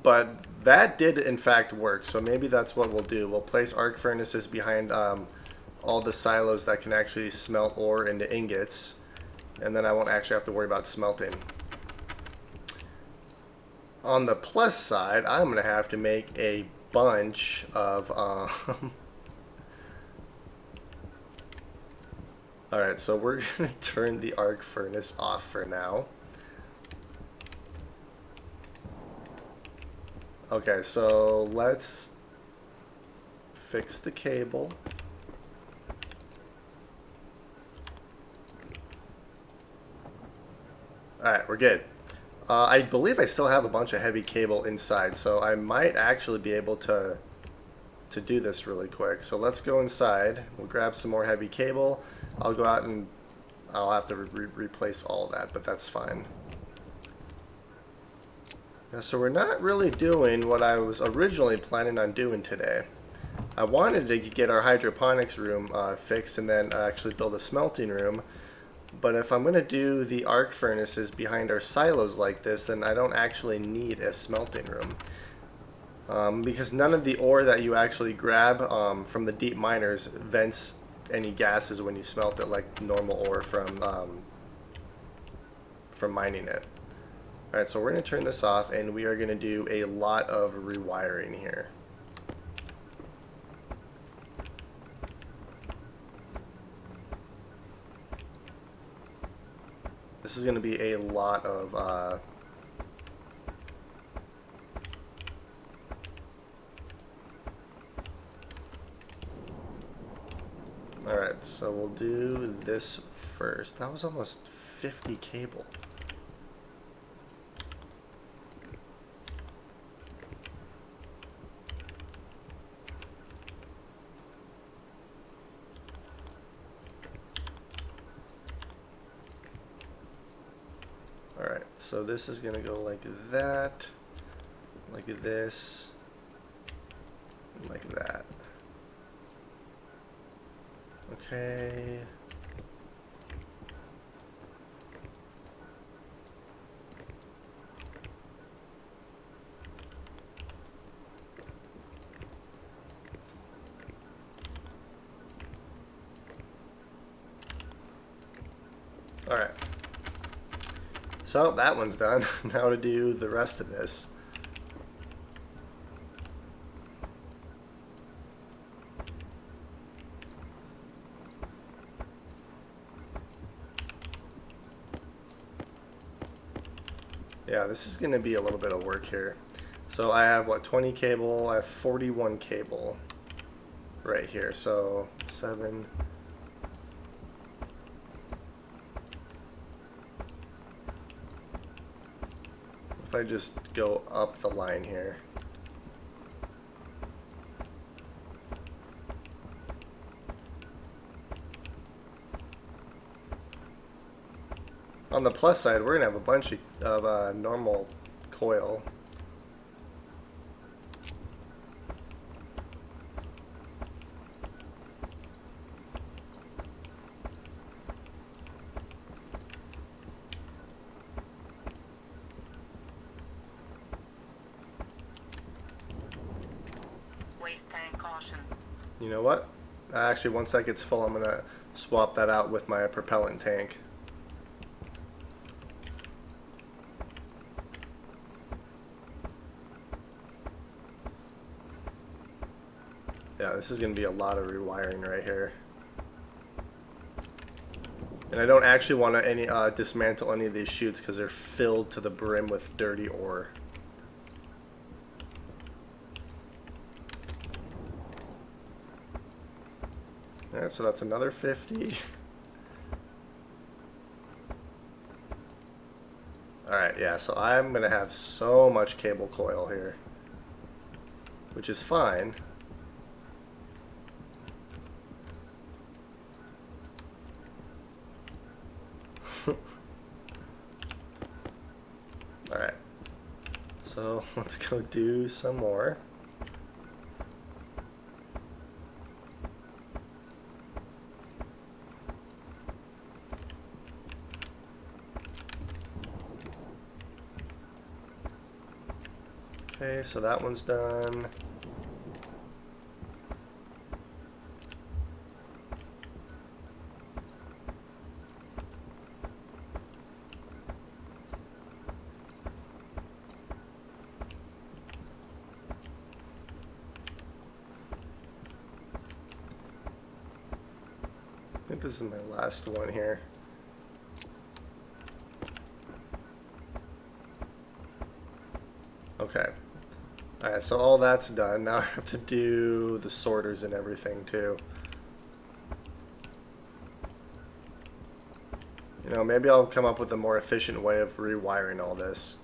S1: But that did in fact work, so maybe that's what we'll do. We'll place arc furnaces behind all the silos that can actually smelt ore into ingots, and then I won't actually have to worry about smelting. On the plus side, I'm going to have to make a bunch of... Alright, so we're going to turn the arc furnace off for now. Okay, so let's fix the cable. Alright, we're good. I believe I still have a bunch of heavy cable inside, so I might actually be able to do this really quick. So let's go inside. We'll grab some more heavy cable. I'll go out and I'll have to replace all that, but that's fine. Yeah, so we're not really doing what I was originally planning on doing today. I wanted to get our hydroponics room fixed and then actually build a smelting room. But if I'm going to do the arc furnaces behind our silos like this, then I don't actually need a smelting room. Because none of the ore that you actually grab from the deep miners vents any gases when you smelt it like normal ore from mining it. Alright, so we're going to turn this off and we are going to do a lot of rewiring here. This is going to be a lot of alright, so we'll do this first. That was almost 50 cable. Alright, so this is going to go like that, like this, like that. Okay. Alright. So that one's done. Now to do the rest of this. Yeah, this is going to be a little bit of work here. So I have, what, 20 cable? I have 41 cable right here. So 7. If I just go up the line here. On the plus side, we're going to have a bunch of normal coil.
S2: Waste tank caution.
S1: You know what? Actually, once that gets full, I'm going to swap that out with my propellant tank. Yeah, this is going to be a lot of rewiring right here. And I don't actually want to dismantle any of these chutes because they're filled to the brim with dirty ore. Alright, so that's another 50. Alright, yeah, so I'm going to have so much cable coil here, which is fine. Alright, so let's go do some more. Okay, so that one's done. I think this is my last one here. Okay. Alright, so all that's done. Now I have to do the sorters and everything too. You know, maybe I'll come up with a more efficient way of rewiring all this.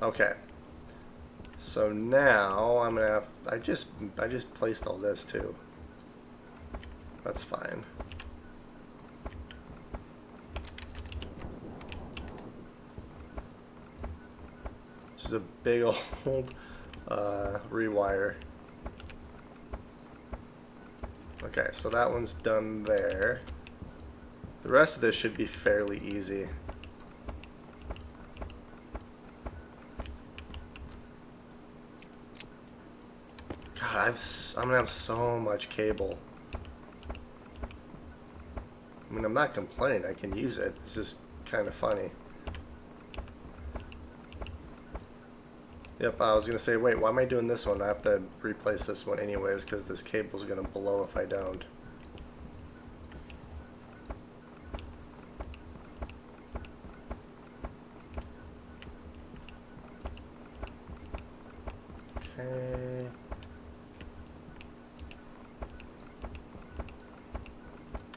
S1: Okay. So now I'm gonna have, I just placed all this too. That's fine. This is a big old rewire. Okay, so that one's done there. The rest of this should be fairly easy. God, I'm gonna have so much cable. I mean, I'm not complaining. I can use it. It's just kind of funny. Yep, I was going to say, wait, why am I doing this one? I have to replace this one anyways because this cable's going to blow if I don't. Okay.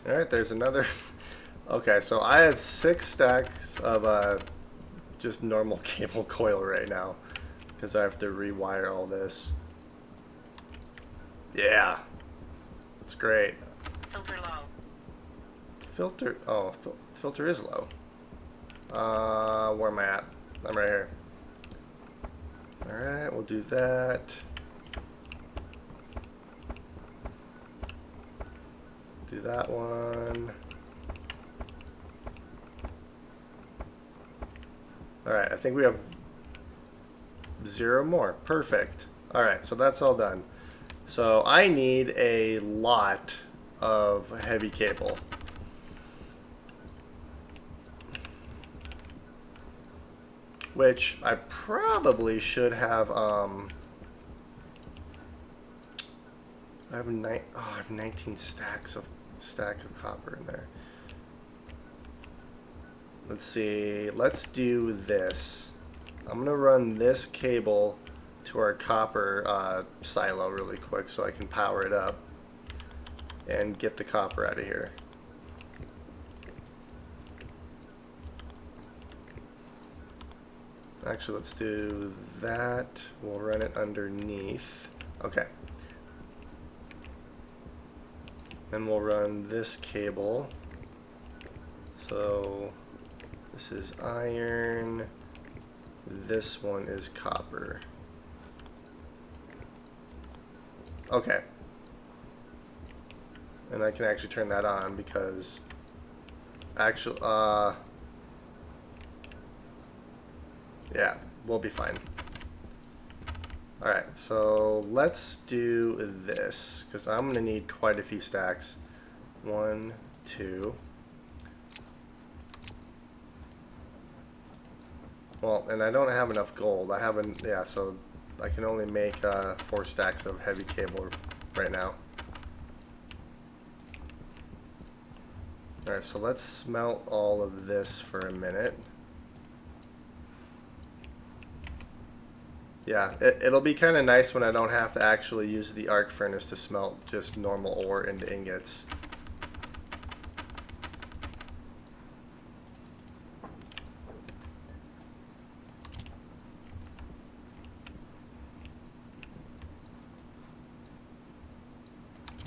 S1: Alright, there's another. Okay, so I have 6 stacks of just normal cable coil right now because I have to rewire all this. Yeah, it's great.
S2: Filter low.
S1: Filter, oh, filter is low. Where am I at? I'm right here. Alright, we'll do that. Do that one. Alright, I think we have 0 more. Perfect. Alright, so that's all done. So I need a lot of heavy cable. Which I probably should have, I have 19 stacks of copper in there. Let's see, let's do this. I'm gonna run this cable to our copper silo really quick so I can power it up and get the copper out of here. Actually, let's do that. We'll run it underneath. Okay. Then we'll run this cable. So this is iron. This one is copper. Okay. And I can actually turn that on because actually, yeah, we'll be fine. Alright, so let's do this because I'm going to need quite a few stacks. 1, 2. Well, and I don't have enough gold. I haven't, yeah, so I can only make 4 stacks of heavy cable right now. Alright, so let's smelt all of this for a minute. Yeah, it'll be kind of nice when I don't have to actually use the arc furnace to smelt just normal ore into ingots.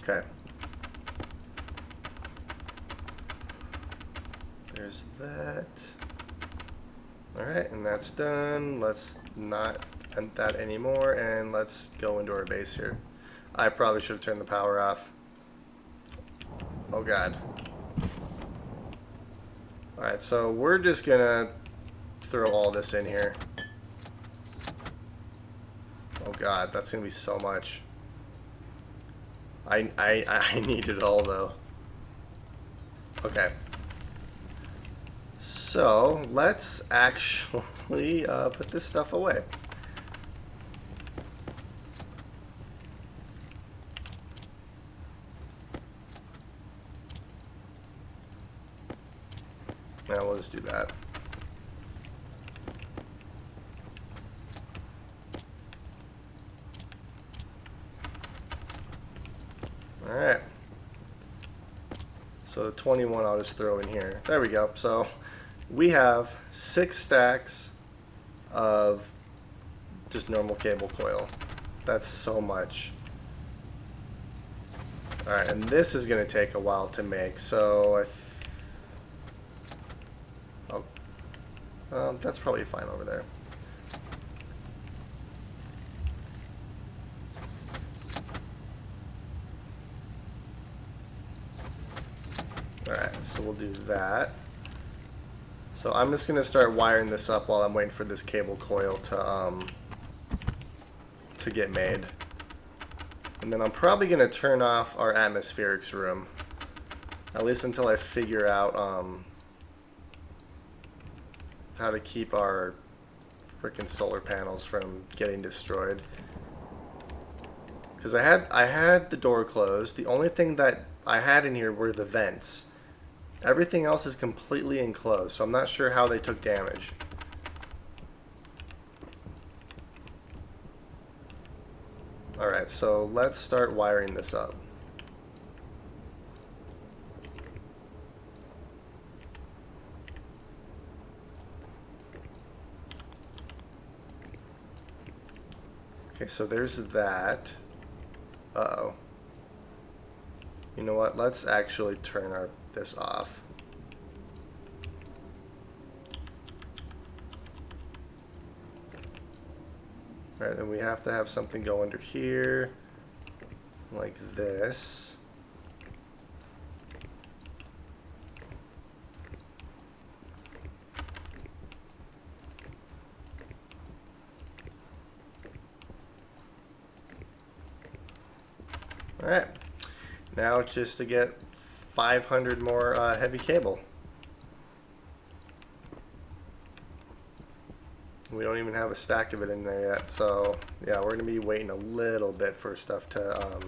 S1: Okay. There's that. Alright, and that's done. Let's not vent that anymore, and let's go into our base here. I probably should have turned the power off. Oh god. Alright, so we're just gonna throw all this in here. Oh god, that's gonna be so much. I need it all though. Okay. So let's actually put this stuff away. Now we'll just do that. Alright. So the 21 I'll just throw in here. There we go. So we have 6 stacks of just normal cable coil. That's so much. Alright, and this is going to take a while to make, so that's probably fine over there. Alright, so we'll do that. So I'm just going to start wiring this up while I'm waiting for this cable coil to get made. And then I'm probably going to turn off our atmospherics room. At least until I figure out how to keep our frickin' solar panels from getting destroyed. Because I had the door closed. The only thing that I had in here were the vents. Everything else is completely enclosed, so I'm not sure how they took damage. Alright, so let's start wiring this up. Okay, so there's that. Uh-oh. You know what? Let's actually turn this off. Alright, then we have to have something go under here, like this. Alright, now it's just to get 500 more heavy cable. We don't even have a stack of it in there yet, so yeah, we're going to be waiting a little bit for stuff to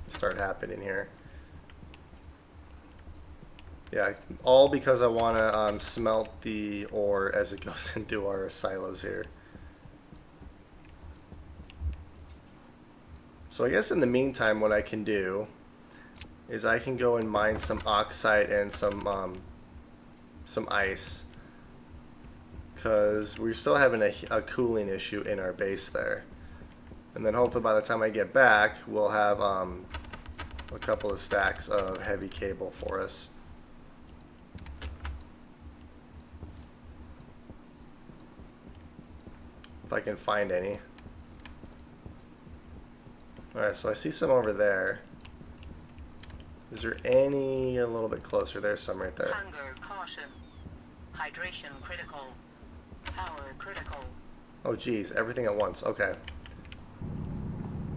S1: start happening here. Yeah, all because I want to smelt the ore as it goes into our silos here. So I guess in the meantime, what I can do is I can go and mine some oxide and some ice, because we're still having a cooling issue in our base there. And then hopefully by the time I get back, we'll have a couple of stacks of heavy cable for us. If I can find any. Alright, so I see some over there. Is there any a little bit closer? There's some right there.
S2: Hunger caution. Hydration critical. Power critical.
S1: Oh geez, everything at once. Okay.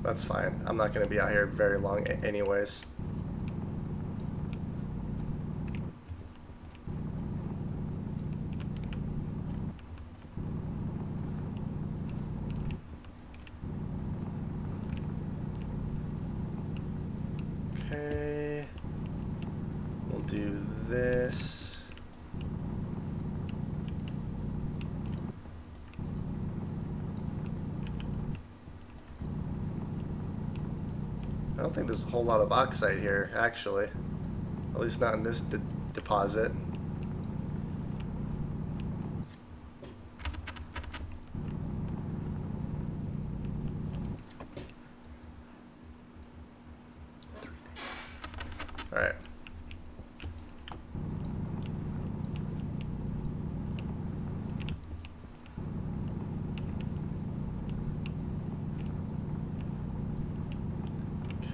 S1: That's fine. I'm not going to be out here very long anyways. Okay. We'll do this. I don't think there's a whole lot of oxide here, actually. At least not in this deposit. Alright.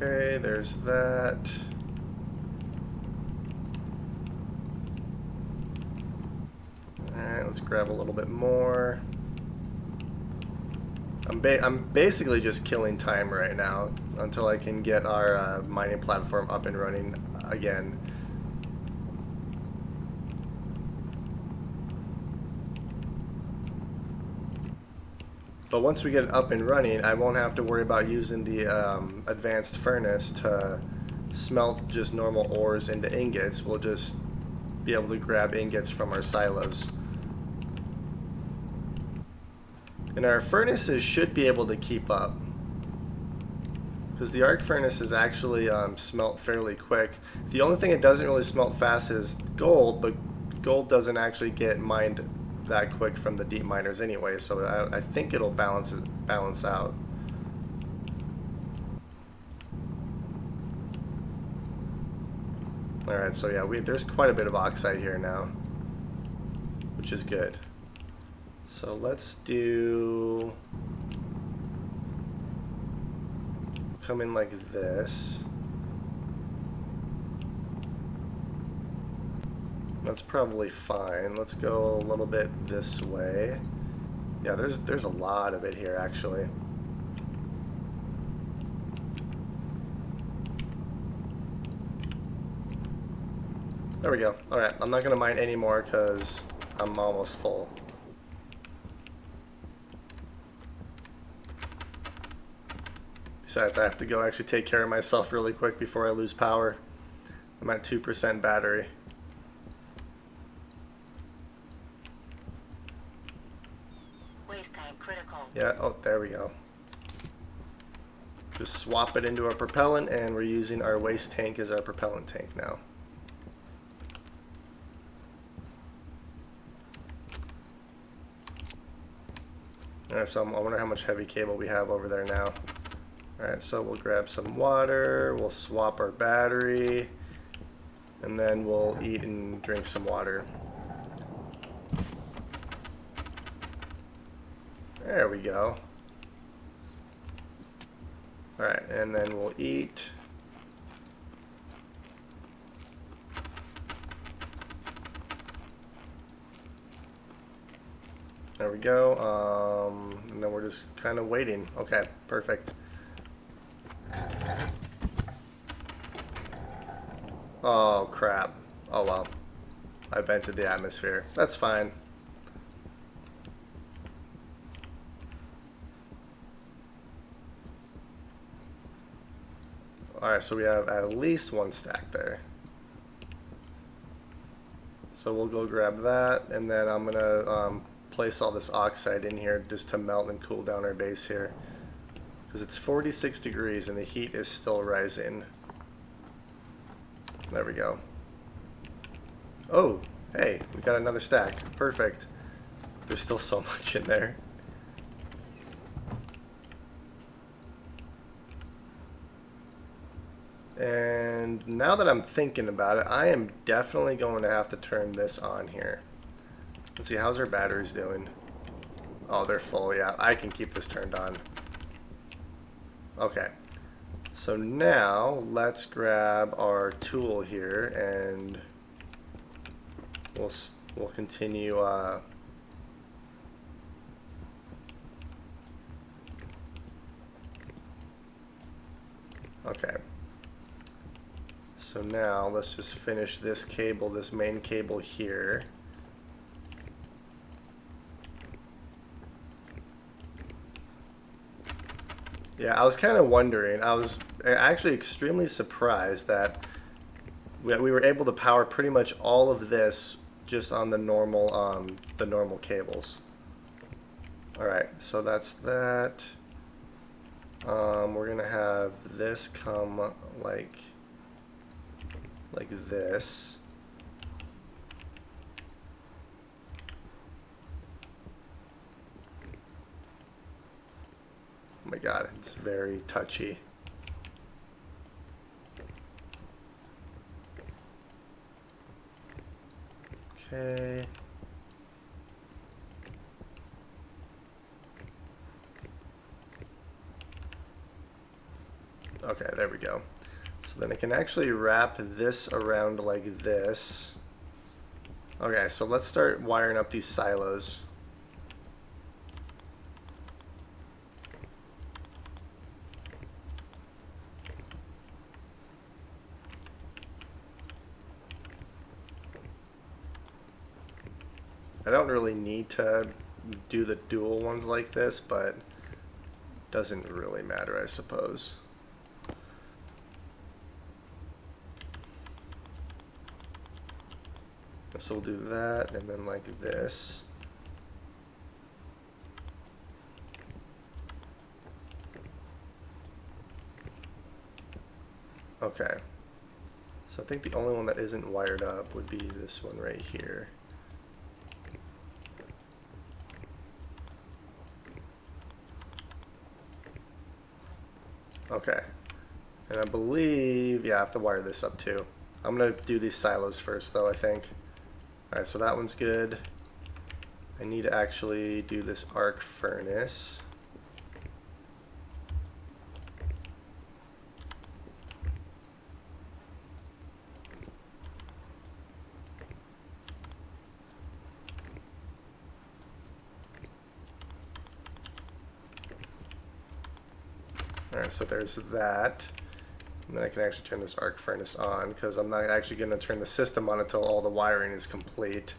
S1: Okay, there's that. Alright, let's grab a little bit more. I'm basically just killing time right now until I can get our mining platform up and running again. But once we get it up and running, I won't have to worry about using the advanced furnace to smelt just normal ores into ingots. We'll just be able to grab ingots from our silos. And our furnaces should be able to keep up, because the arc furnaces actually smelt fairly quick. The only thing it doesn't really smelt fast is gold, but gold doesn't actually get mined that quick from the deep miners anyway, so I think it'll balance out. Alright, so yeah, there's quite a bit of oxide here now, which is good. So let's do, come in like this. That's probably fine. Let's go a little bit this way. Yeah, there's a lot of it here actually. There we go. Alright, I'm not going to mine anymore because I'm almost full. Besides, I have to go actually take care of myself really quick before I lose power. I'm at 2% battery.
S2: Waste tank critical.
S1: Yeah, oh, there we go. Just swap it into our propellant, and we're using our waste tank as our propellant tank now. Alright, so I wonder how much heavy cable we have over there now. Alright, so we'll grab some water, we'll swap our battery, and then we'll eat and drink some water. There we go. Alright, and then we'll eat. There we go. And then we're just kind of waiting. Okay, perfect. Oh, crap. Oh, well. I vented the atmosphere. That's fine. Alright, so we have at least one stack there. So we'll go grab that, and then I'm going to place all this oxide in here just to melt and cool down our base here. Because it's 46 degrees and the heat is still rising. There we go. Oh, hey, we got another stack. Perfect. There's still so much in there. And now that I'm thinking about it, I am definitely going to have to turn this on here. Let's see, how's our batteries doing? Oh, they're full. Yeah, I can keep this turned on. Okay. So now let's grab our tool here, and we'll continue. Okay. So now let's just finish this cable, this main cable here. Yeah, I was kind of wondering. I was actually extremely surprised that we were able to power pretty much all of this just on the normal cables. All right, so that's that. We're gonna have this come like this. Oh my god, it's very touchy. Okay. Okay, there we go. So then I can actually wrap this around like this. Okay, so let's start wiring up these silos. I don't really need to do the dual ones like this, but doesn't really matter, I suppose. So we'll do that, and then like this. Okay. So I think the only one that isn't wired up would be this one right here. Okay. And I believe, yeah, I have to wire this up too. I'm going to do these silos first though, I think. Alright, so that one's good. I need to actually do this arc furnace. Alright, so there's that. And then I can actually turn this arc furnace on, because I'm not actually going to turn the system on until all the wiring is complete.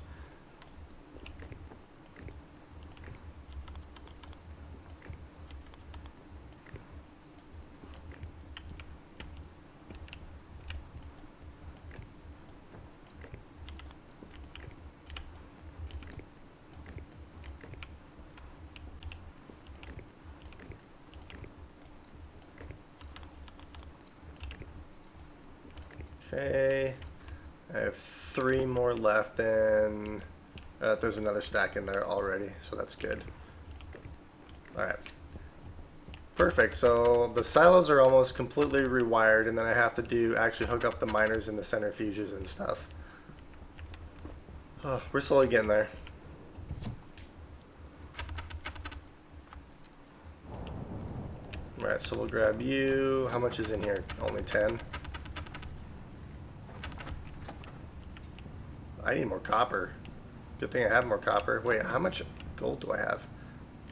S1: Okay, I have 3 more left, and there's another stack in there already, so that's good. Alright. Perfect, so the silos are almost completely rewired, and then I have to actually hook up the miners and the centrifuges and stuff. Oh, we're slowly getting there. Alright, so we'll grab you. How much is in here? Only 10. I need more copper. Good thing I have more copper. Wait, how much gold do I have?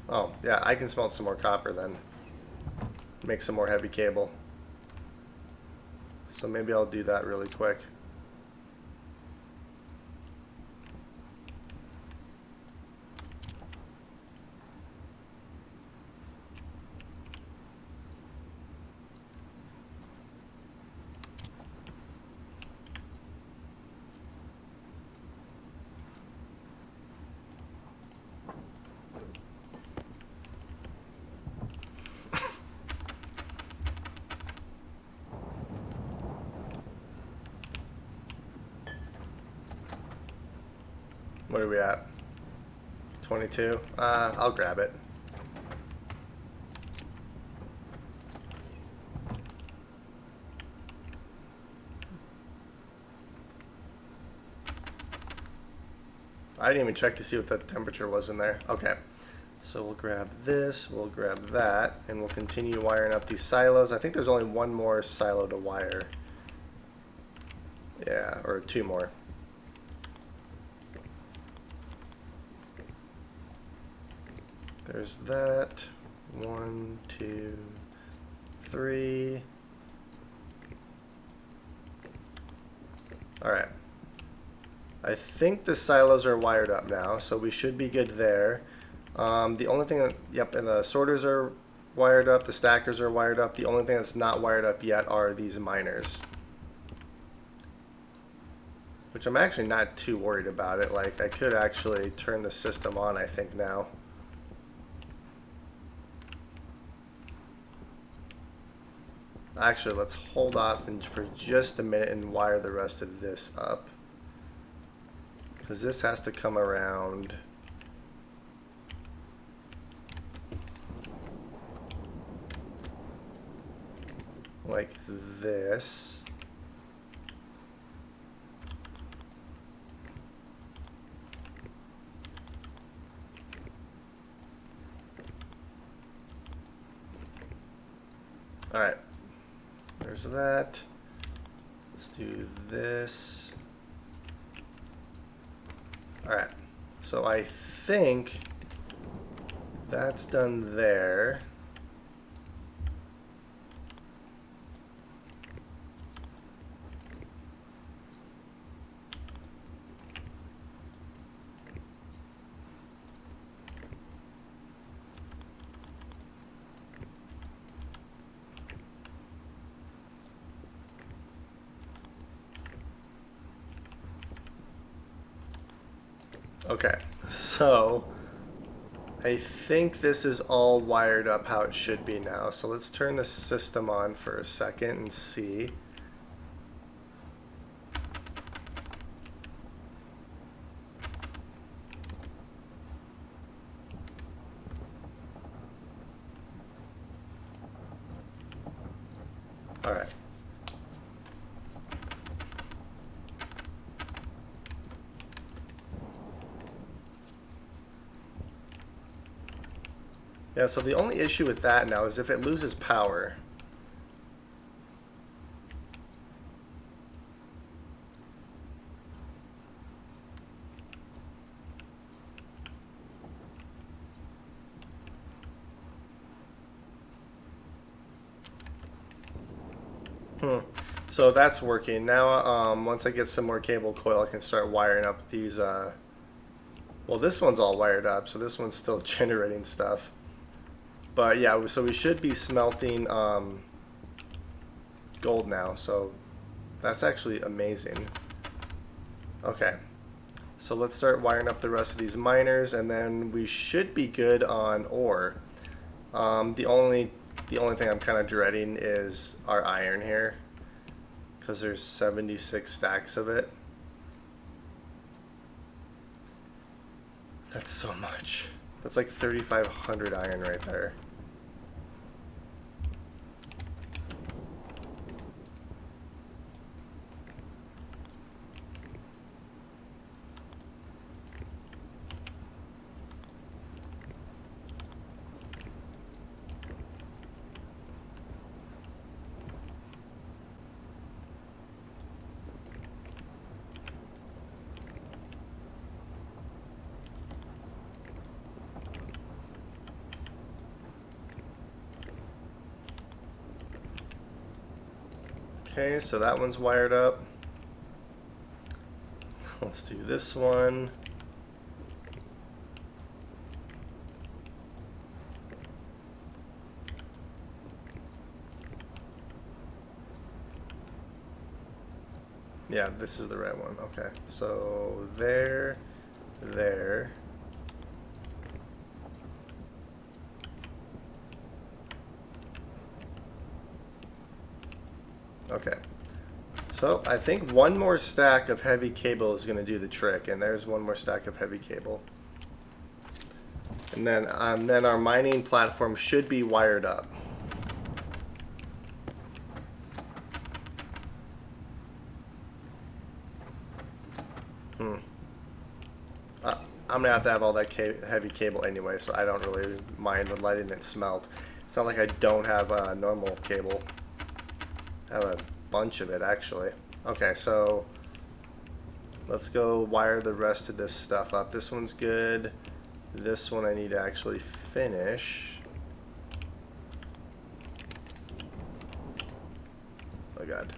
S1: Oh, yeah, I can smelt some more copper then. Make some more heavy cable. So maybe I'll do that really quick. What are we at? 22? I'll grab it. I didn't even check to see what the temperature was in there. Okay. So we'll grab this, we'll grab that, and we'll continue wiring up these silos. I think there's only one more silo to wire. Yeah, or 2 more. There's that. 1, 2, 3. Alright. I think the silos are wired up now, so we should be good there. The only thing that, yep, and the sorters are wired up, the stackers are wired up. The only thing that's not wired up yet are these miners. Which I'm actually not too worried about it. Like, I could actually turn the system on, I think, now. Actually, let's hold off for just a minute and wire the rest of this up. Because this has to come around. Like this. Alright. There's that. Let's do this. Alright. So I think that's done there. Okay, so I think this is all wired up how it should be now. So let's turn the system on for a second and see. All right. Yeah, so the only issue with that now is if it loses power. Hmm. So that's working. Now, once I get some more cable coil, I can start wiring up these, well, this one's all wired up, so this one's still generating stuff. But yeah, so we should be smelting gold now, so that's actually amazing. Okay, so let's start wiring up the rest of these miners, and then we should be good on ore. The only thing I'm kind of dreading is our iron here, because there's 76 stacks of it. That's so much. That's like 3,500 iron right there. Okay, so that one's wired up. Let's do this one. Yeah, this is the right one. Okay, so there. Okay, so I think one more stack of heavy cable is going to do the trick, and there's one more stack of heavy cable. And then our mining platform should be wired up. I'm going to have all that heavy cable anyway, so I don't really mind letting it smelt. It's not like I don't have normal cable. I have a bunch of it, actually. Okay, so let's go wire the rest of this stuff up. This one's good. This one I need to actually finish. Oh, God.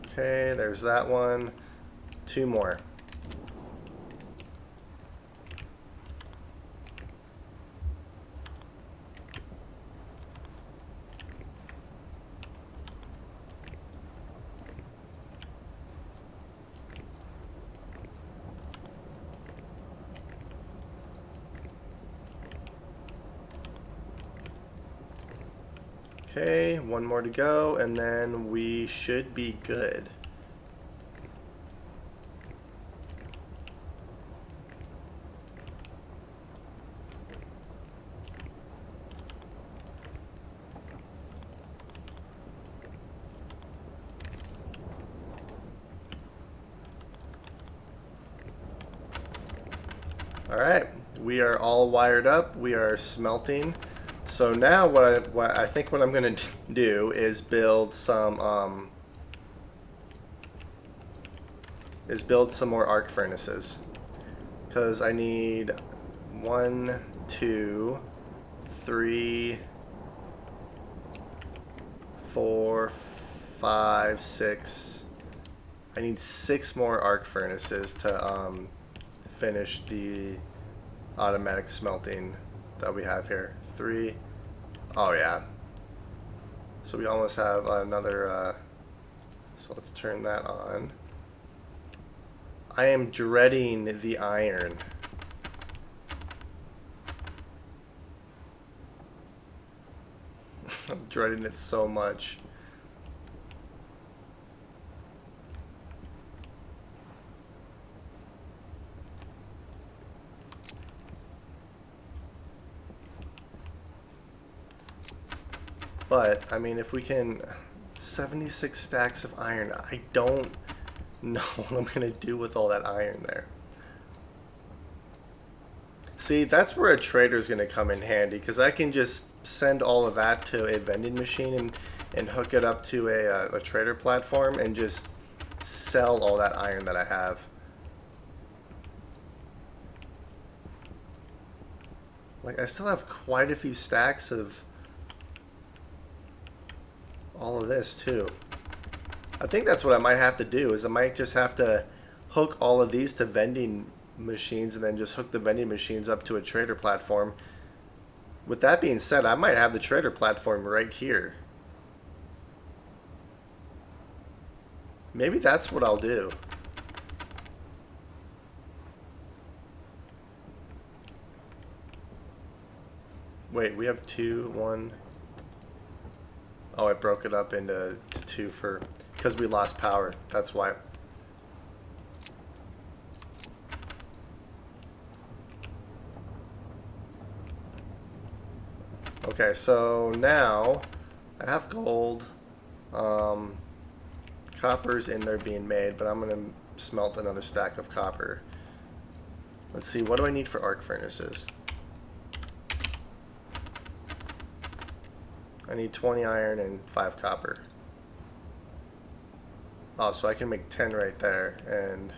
S1: Okay, there's that one. Two more. Okay, one more to go, and then we should be good. Alright, we are all wired up. We are smelting. So now what I think what I'm going to do is build some more arc furnaces. Because I need 1, 2, 3, 4, 5, 6. I need 6 more arc furnaces to finish the automatic smelting that we have here. 3. Oh yeah. So we almost have another. So let's turn that on. I am dreading the iron. I'm dreading it so much. But, I mean, if we can... 76 stacks of iron. I don't know what I'm going to do with all that iron there. See, that's where a trader's going to come in handy, because I can just send all of that to a vending machine and hook it up to a trader platform and just sell all that iron that I have. Like, I still have quite a few stacks of all of this too. I think that's what I might have to do, is I might just have to hook all of these to vending machines and then just hook the vending machines up to a trader platform. With that being said, I might have the trader platform right here. Maybe that's what I'll do. Wait, we have two, one. Oh, I broke it up into two for, because we lost power. That's why. Okay, so now I have gold. Copper's in there being made, but I'm going to smelt another stack of copper. Let's see, what do I need for arc furnaces? I need 20 iron and 5 copper. Oh, so I can make 10 right there and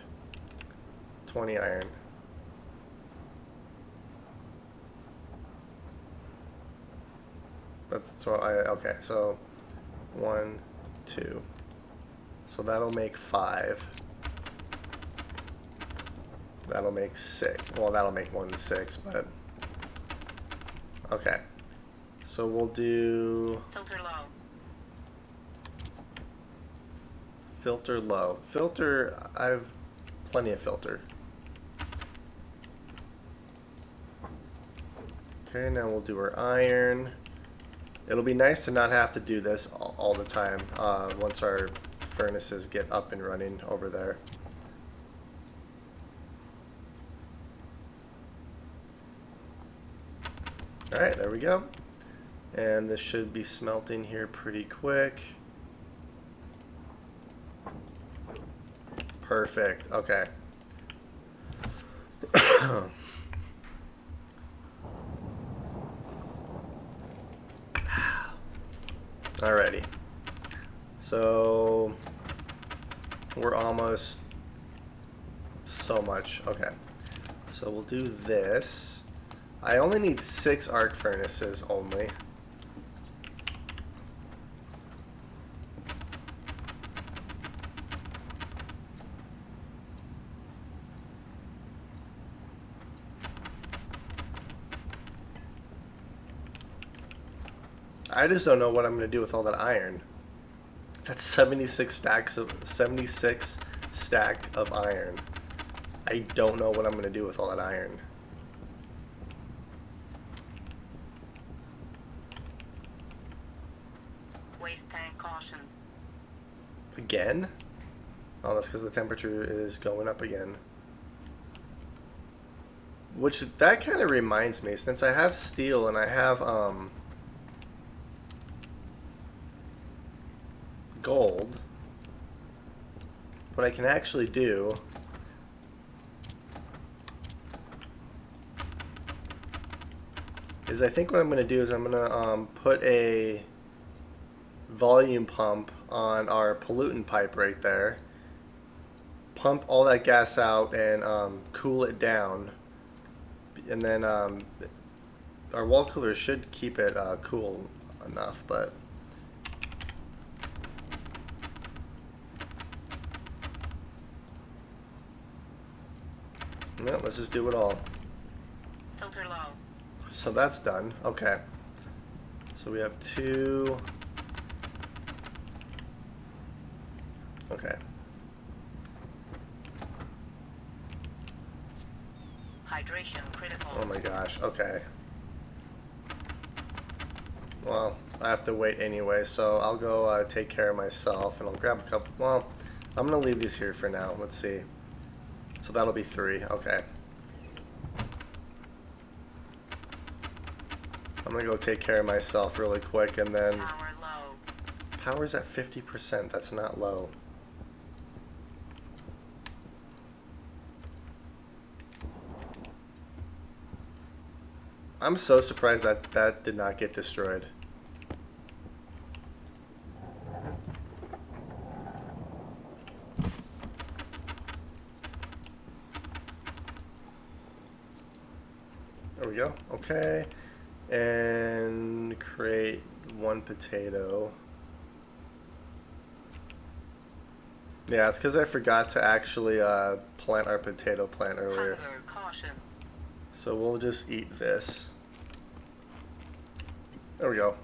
S1: 20 iron. That's so okay, so 1, 2. So that'll make 5. That'll make 6. Well, that'll make more than 6, but okay. So we'll do
S2: Filter low.
S1: filter low. Filter, I've plenty of filter. Okay, now we'll do our iron. It'll be nice to not have to do this all the time once our furnaces get up and running over there. Alright, there we go. And this should be smelting here pretty quick. Perfect. Okay. Alrighty. So we're almost so much. Okay. So we'll do this. I only need 6 arc furnaces only. I just don't know what I'm going to do with all that iron. That's 76 stack of iron. I don't know what I'm going to do with all that iron.
S2: Waste tank caution.
S1: Again? Oh, that's because the temperature is going up again. Which, that kind of reminds me, since I have steel and I have gold, what I can actually do is, I think what I'm going to do is I'm going to put a volume pump on our pollutant pipe right there, pump all that gas out and cool it down, and then our wall cooler should keep it cool enough, but no, let's just do it all.
S2: Filter low.
S1: So that's done. Okay. So we have 2. Okay.
S2: Hydration critical.
S1: Oh my gosh. Okay. Well, I have to wait anyway, so I'll go take care of myself, and I'll grab a couple. Well, I'm gonna leave these here for now. Let's see. So that'll be 3. Okay. I'm gonna go take care of myself really quick, and then
S2: Power low.
S1: power's at 50%. That's not low. I'm so surprised that that did not get destroyed. There we go. Okay. And create 1 potato. Yeah, it's because I forgot to actually plant our potato plant earlier.
S2: Hunger caution.
S1: So we'll just eat this. There we go.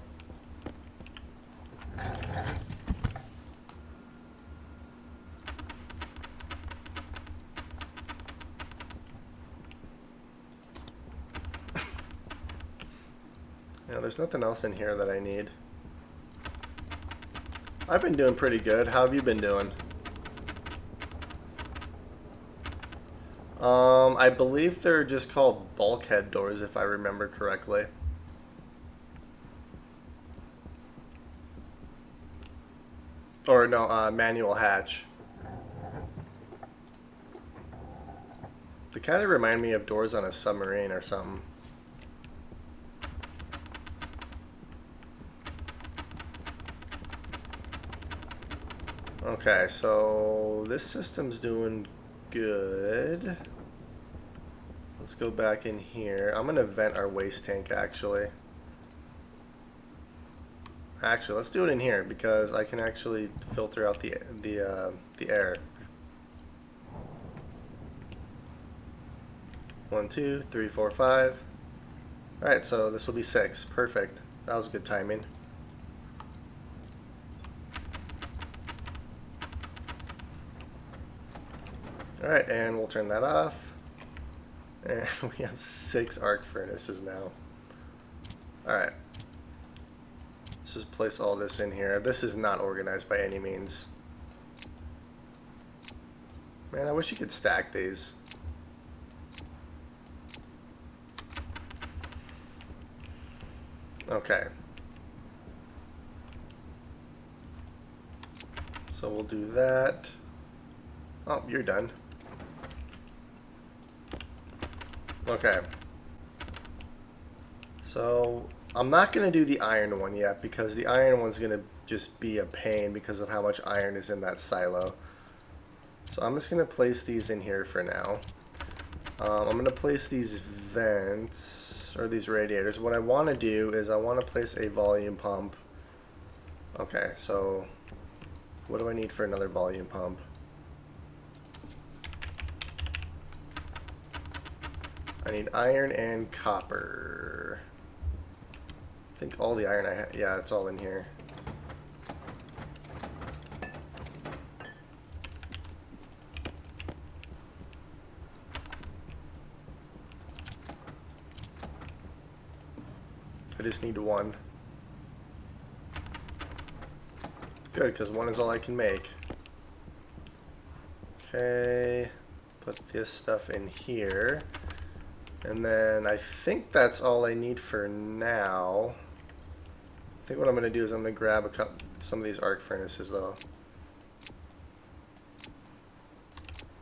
S1: Yeah, there's nothing else in here that I need. I've been doing pretty good. How have you been doing? I believe they're just called bulkhead doors, if I remember correctly. Or no, manual hatch. They kind of remind me of doors on a submarine or something. Okay, so this system's doing good. Let's go back in here. I'm gonna vent our waste tank actually. Actually, let's do it in here because I can actually filter out the air. 1, 2, 3, 4, 5. All right, so this will be 6. Perfect. That was good timing. All right, and we'll turn that off. And we have 6 arc furnaces now. All right. Let's just place all this in here. This is not organized by any means. Man, I wish you could stack these. Okay. So we'll do that. Oh, you're done. Okay. So I'm not going to do the iron one yet because the iron one's going to just be a pain because of how much iron is in that silo. So I'm just going to place these in here for now. I'm going to place these vents, or these radiators. What I want to do is I want to place a volume pump. Okay, so what do I need for another volume pump? I need iron and copper. I think all the iron I have, yeah, it's all in here. I just need 1. Good, because 1 is all I can make. Okay, put this stuff in here. And then I think that's all I need for now. I think what I'm going to do is I'm going to grab some of these arc furnaces though.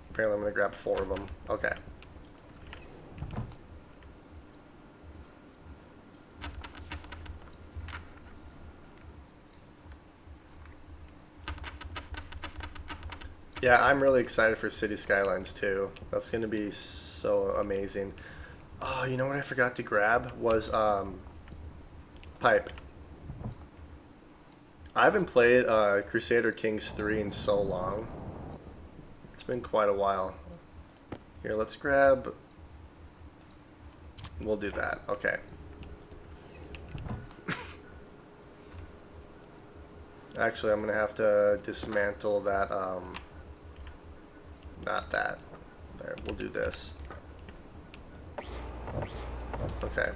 S1: Apparently I'm going to grab 4 of them. Okay. Yeah, I'm really excited for City Skylines 2. That's going to be so amazing. Oh, you know what I forgot to grab was pipe. I haven't played Crusader Kings 3 in so long. It's been quite a while. Here, let's grab... We'll do that. Okay. Actually, I'm going to have to dismantle that, not that. There, we'll do this. Okay.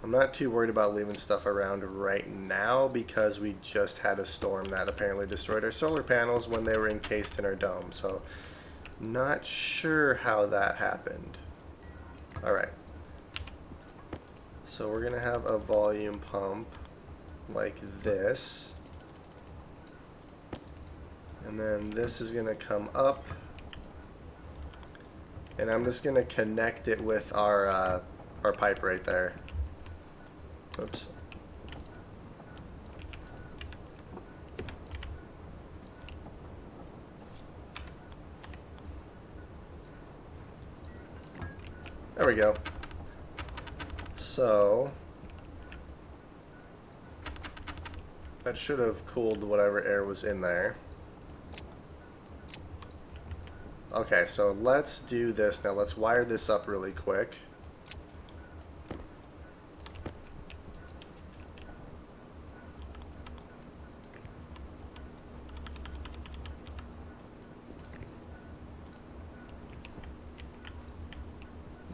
S1: I'm not too worried about leaving stuff around right now because we just had a storm that apparently destroyed our solar panels when they were encased in our dome. So, not sure how that happened. Alright. So we're going to have a volume pump like this. And then this is going to come up. And I'm just going to connect it with our pipe right there. Oops. There we go. So that should have cooled whatever air was in there. Okay, so let's do this now. Let's wire this up really quick.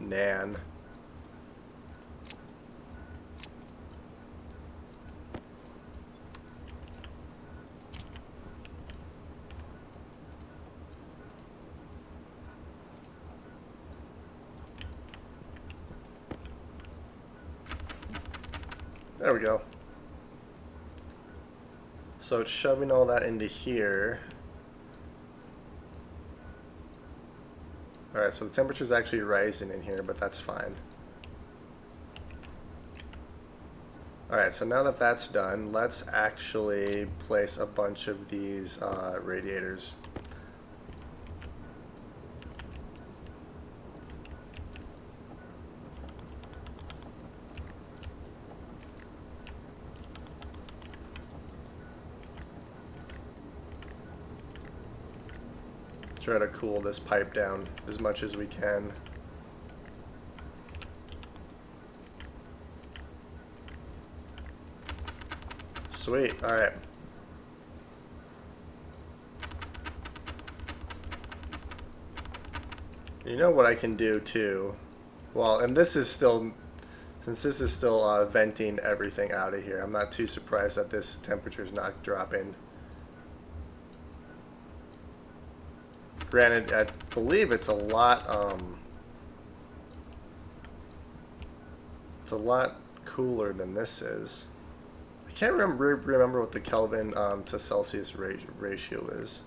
S1: Nan. There we go. So it's shoving all that into here. Alright, so the temperature's actually rising in here, but that's fine. Alright, so now that that's done, let's actually place a bunch of these radiators. Try to cool this pipe down as much as we can. Sweet, alright. You know what I can do too? Well, and this is still, since this is still venting everything out of here, I'm not too surprised that this temperature is not dropping. Granted, I believe it's a lot cooler than this is. I can't remember what the Kelvin to Celsius ratio is.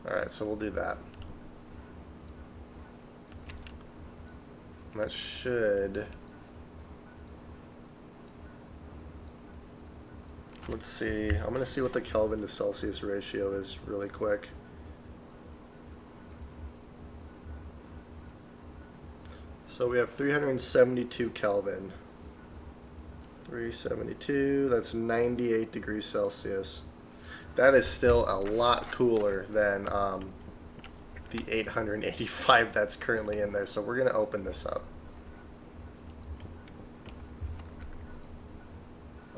S1: Alright, so we'll do that. That should... Let's see. I'm going to see what the Kelvin to Celsius ratio is really quick. So we have 372 Kelvin. 372, that's 98 degrees Celsius. That is still a lot cooler than the 885 that's currently in there. So we're going to open this up.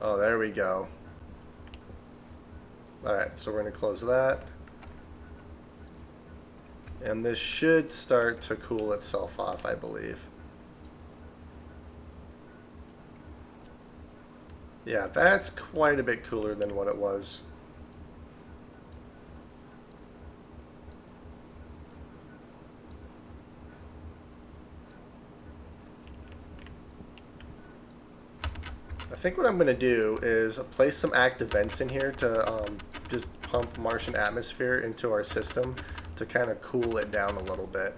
S1: Oh, there we go. Alright, so we're going to close that. And this should start to cool itself off, I believe. Yeah, that's quite a bit cooler than what it was. I think what I'm going to do is place some active vents in here to just pump Martian atmosphere into our system to kind of cool it down a little bit.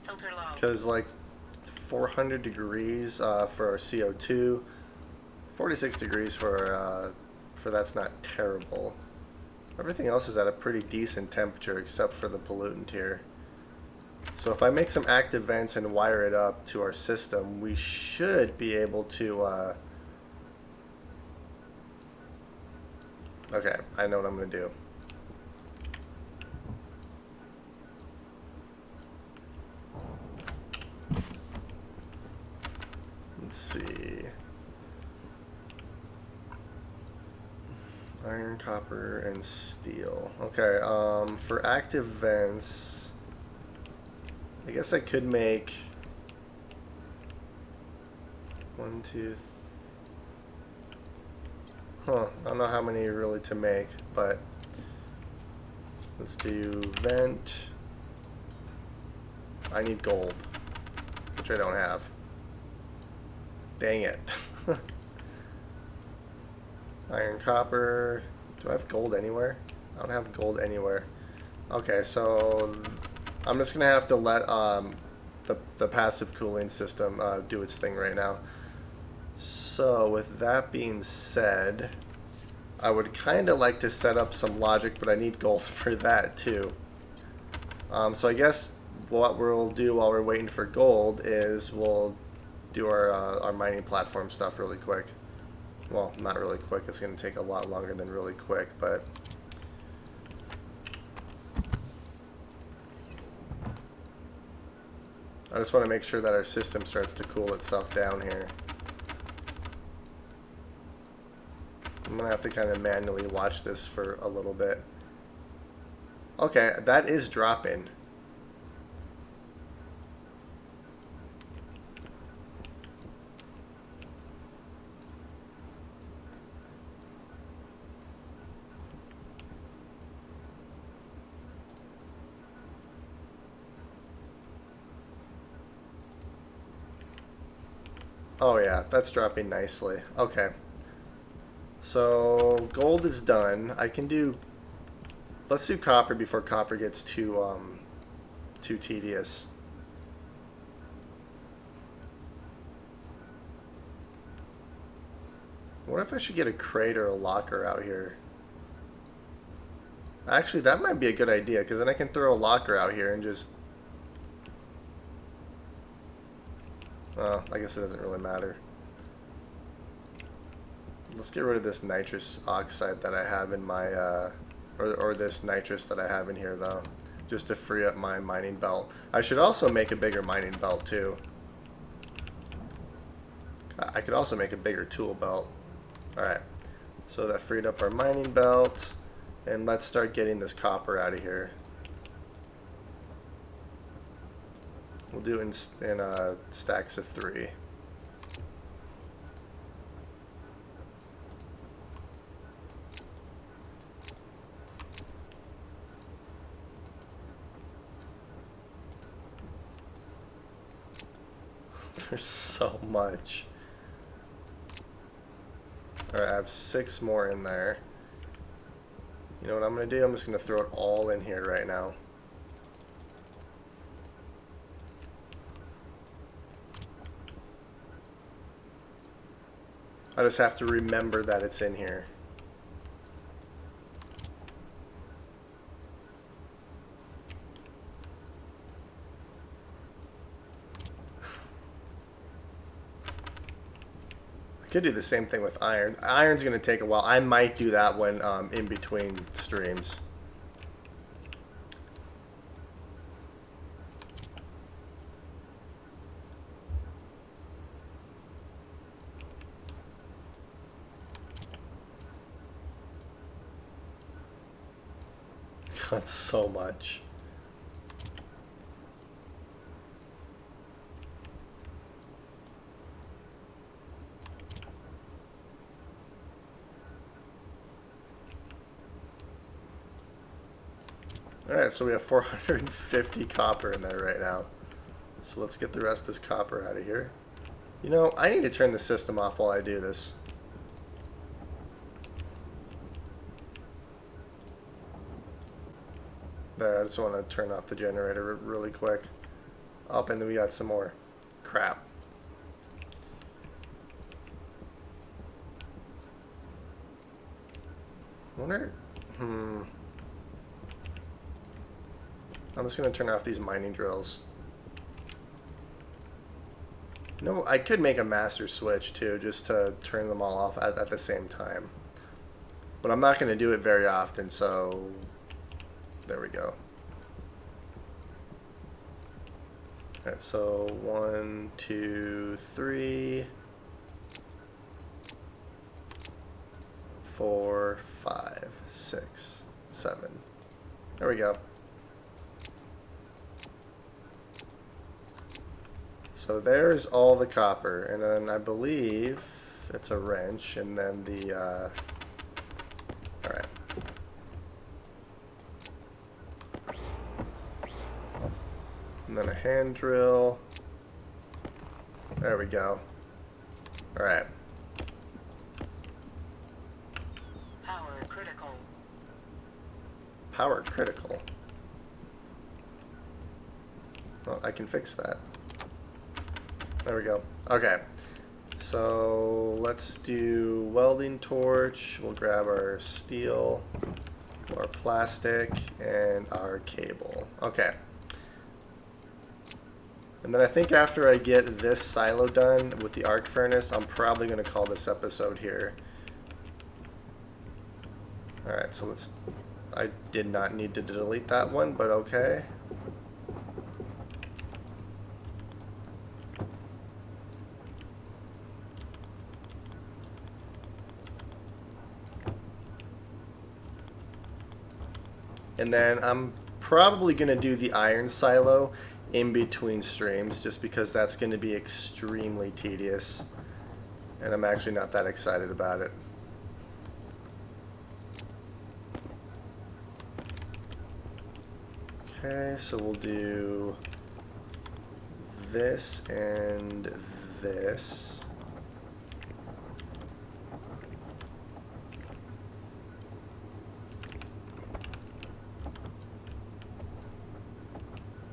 S2: Filter low.
S1: Because like 400 degrees for our CO2, 46 degrees for that's not terrible. Everything else is at a pretty decent temperature except for the pollutant here. So if I make some active vents and wire it up to our system, we should be able to okay, I know what I'm going to do. Let's see. Iron, copper, and steel. Okay, for active vents, I guess I could make 1, 2, I don't know how many really to make, but let's do vent. I need gold, which I don't have. Dang it. Iron, copper. Do I have gold anywhere? I don't have gold anywhere. Okay, so I'm just gonna have to let the passive cooling system do its thing right now. So with that being said, I would kind of like to set up some logic, but I need gold for that too. So I guess what we'll do while we're waiting for gold is we'll do our mining platform stuff really quick. Well, not really quick. It's going to take a lot longer than really quick, but I just want to make sure that our system starts to cool itself down here. I'm gonna have to kind of manually watch this for a little bit. Okay, that is dropping. Oh yeah, that's dropping nicely. Okay. So gold is done. I can do. Let's do copper before copper gets too tedious. What if I should get a crate or a locker out here? Actually, that might be a good idea because then I can throw a locker out here and just. I guess it doesn't really matter. Let's get rid of this nitrous oxide that I have in my, or this nitrous that I have in here though, just to free up my mining belt. I should also make a bigger mining belt too. I could also make a bigger tool belt. Alright, so that freed up our mining belt, and let's start getting this copper out of here. We'll do it in stacks of 3. There's so much. Alright, I have 6 more in there. You know what I'm going to do? I'm just going to throw it all in here right now. I just have to remember that it's in here. I could do the same thing with iron. Iron's going to take a while. I might do that when in between streams. Got so much. Alright, so we have 450 copper in there right now. So let's get the rest of this copper out of here. You know, I need to turn the system off while I do this. There, I just want to turn off the generator really quick. Up, and then we got some more crap. Wonder. I'm just going to turn off these mining drills. You know, I could make a master switch too, just to turn them all off at the same time. But I'm not going to do it very often, so there we go. Alright, so 1, 2, 3, 4, 5, 6, 7. There we go. So there's all the copper, and then I believe it's a wrench, and then the, alright. And then a hand drill. There we go. Alright.
S2: Power critical.
S1: Power critical. Well, I can fix that. There we go. Okay. So let's do welding torch. We'll grab our steel, our plastic, and our cable. Okay. And then I think after I get this silo done with the arc furnace, I'm probably going to call this episode here. Alright, so let's... I did not need to delete that one, but okay. And then I'm probably going to do the iron silo in between streams just because that's going to be extremely tedious. And I'm actually not that excited about it. Okay, so we'll do this and this.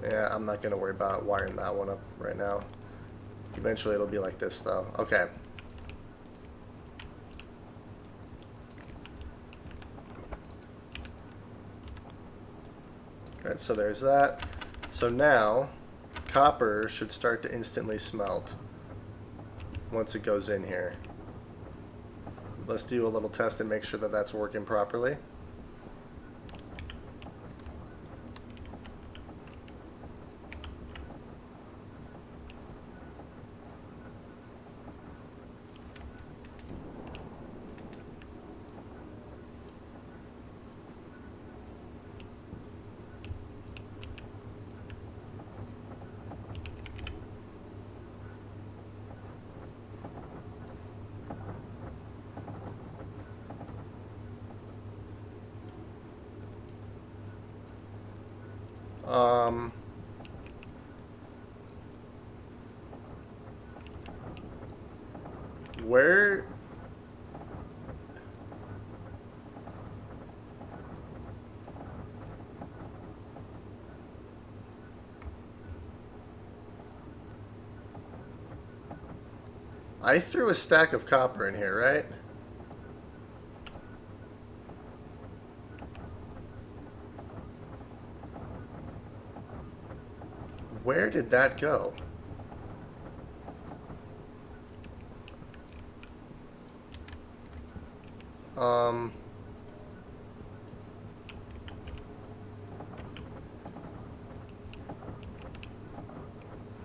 S1: Yeah, I'm not going to worry about wiring that one up right now. Eventually it'll be like this though. Okay. Alright, so there's that. So now, copper should start to instantly smelt once it goes in here. Let's do a little test and make sure that that's working properly. Where... I threw a stack of copper in here, right? Where did that go?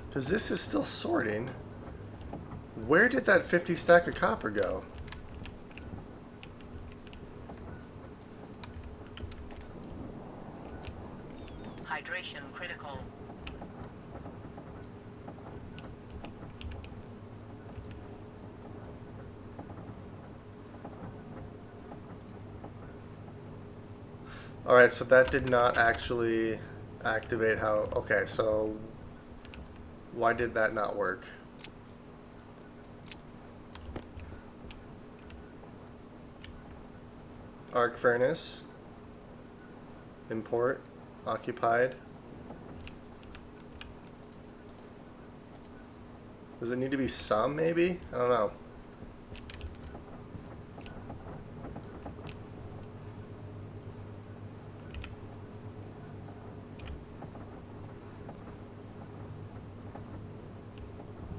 S1: Because this is still sorting. Where did that 50 stack of copper go?
S2: Hydration critical.
S1: Alright, so that did not actually activate how... Okay, so why did that not work? Arc furnace. Import. Occupied. Does it need to be some, maybe? I don't know.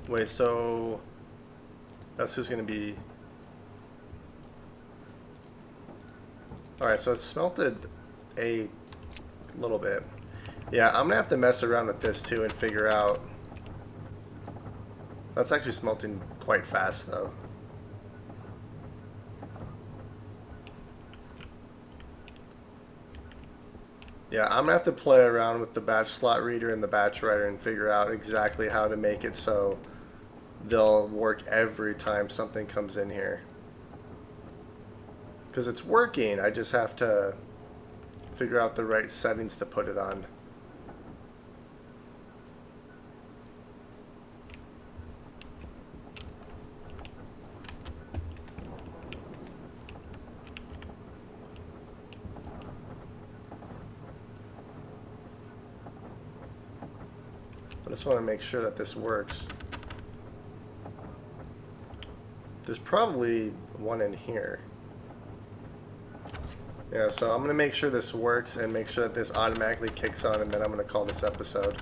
S1: Wait, so that's just going to be... Alright, so it's smelted a little bit. Yeah, I'm going to have to mess around with this too and figure out... That's actually smelting quite fast though. Yeah, I'm gonna have to play around with the batch slot reader and the batch writer and figure out exactly how to make it so they'll work every time something comes in here. Because it's working, I just have to figure out the right settings to put it on. I just want to make sure that this works. There's probably one in here. Yeah, so I'm going to make sure this works and make sure that this automatically kicks on, and then I'm going to call this episode.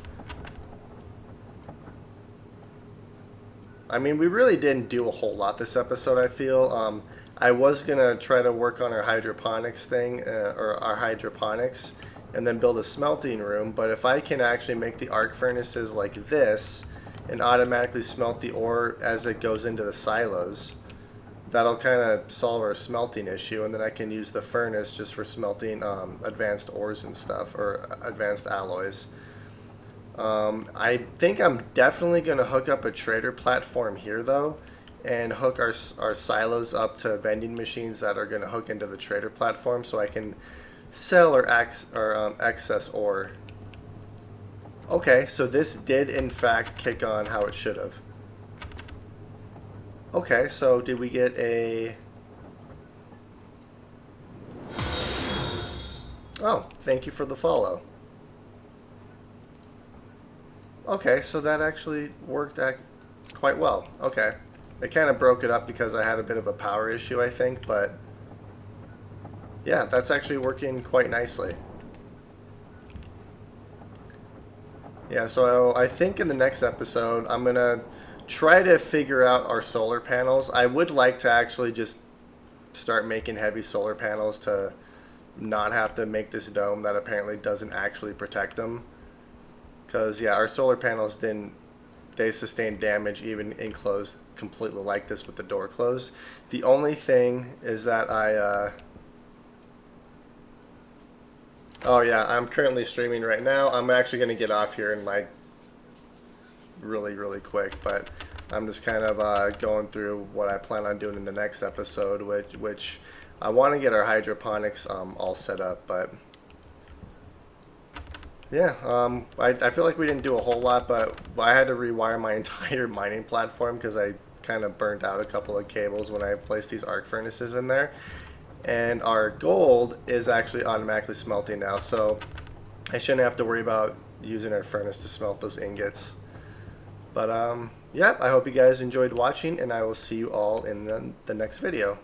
S1: I mean, we really didn't do a whole lot this episode, I feel. I was going to try to work on our hydroponics thing, or our hydroponics, and then build a smelting room, but if I can actually make the arc furnaces like this and automatically smelt the ore as it goes into the silos, that'll kind of solve our smelting issue, and then I can use the furnace just for smelting advanced ores and stuff, or advanced alloys. I think I'm definitely going to hook up a trader platform here though, and hook our silos up to vending machines that are going to hook into the trader platform, so I can sell or excess ore. Okay, so this did in fact kick on how it should have. Okay, so did we get a... Oh, thank you for the follow. Okay, so that actually worked out quite well. Okay. It kind of broke it up because I had a bit of a power issue, I think, but yeah, that's actually working quite nicely. Yeah, so I think in the next episode, I'm going to try to figure out our solar panels. I would like to actually just start making heavy solar panels to not have to make this dome that apparently doesn't actually protect them. Because, yeah, our solar panels they sustained damage even enclosed completely like this with the door closed. The only thing is that oh yeah, I'm currently streaming right now. I'm actually going to get off here in like really quick, but I'm just kind of going through what I plan on doing in the next episode, which I want to get our hydroponics all set up, but yeah, I feel like we didn't do a whole lot, but I had to rewire my entire mining platform because I kind of burnt out a couple of cables when I placed these arc furnaces in there. And our gold is actually automatically smelting now, so I shouldn't have to worry about using our furnace to smelt those ingots. But yeah, I hope you guys enjoyed watching, and I will see you all in the next video.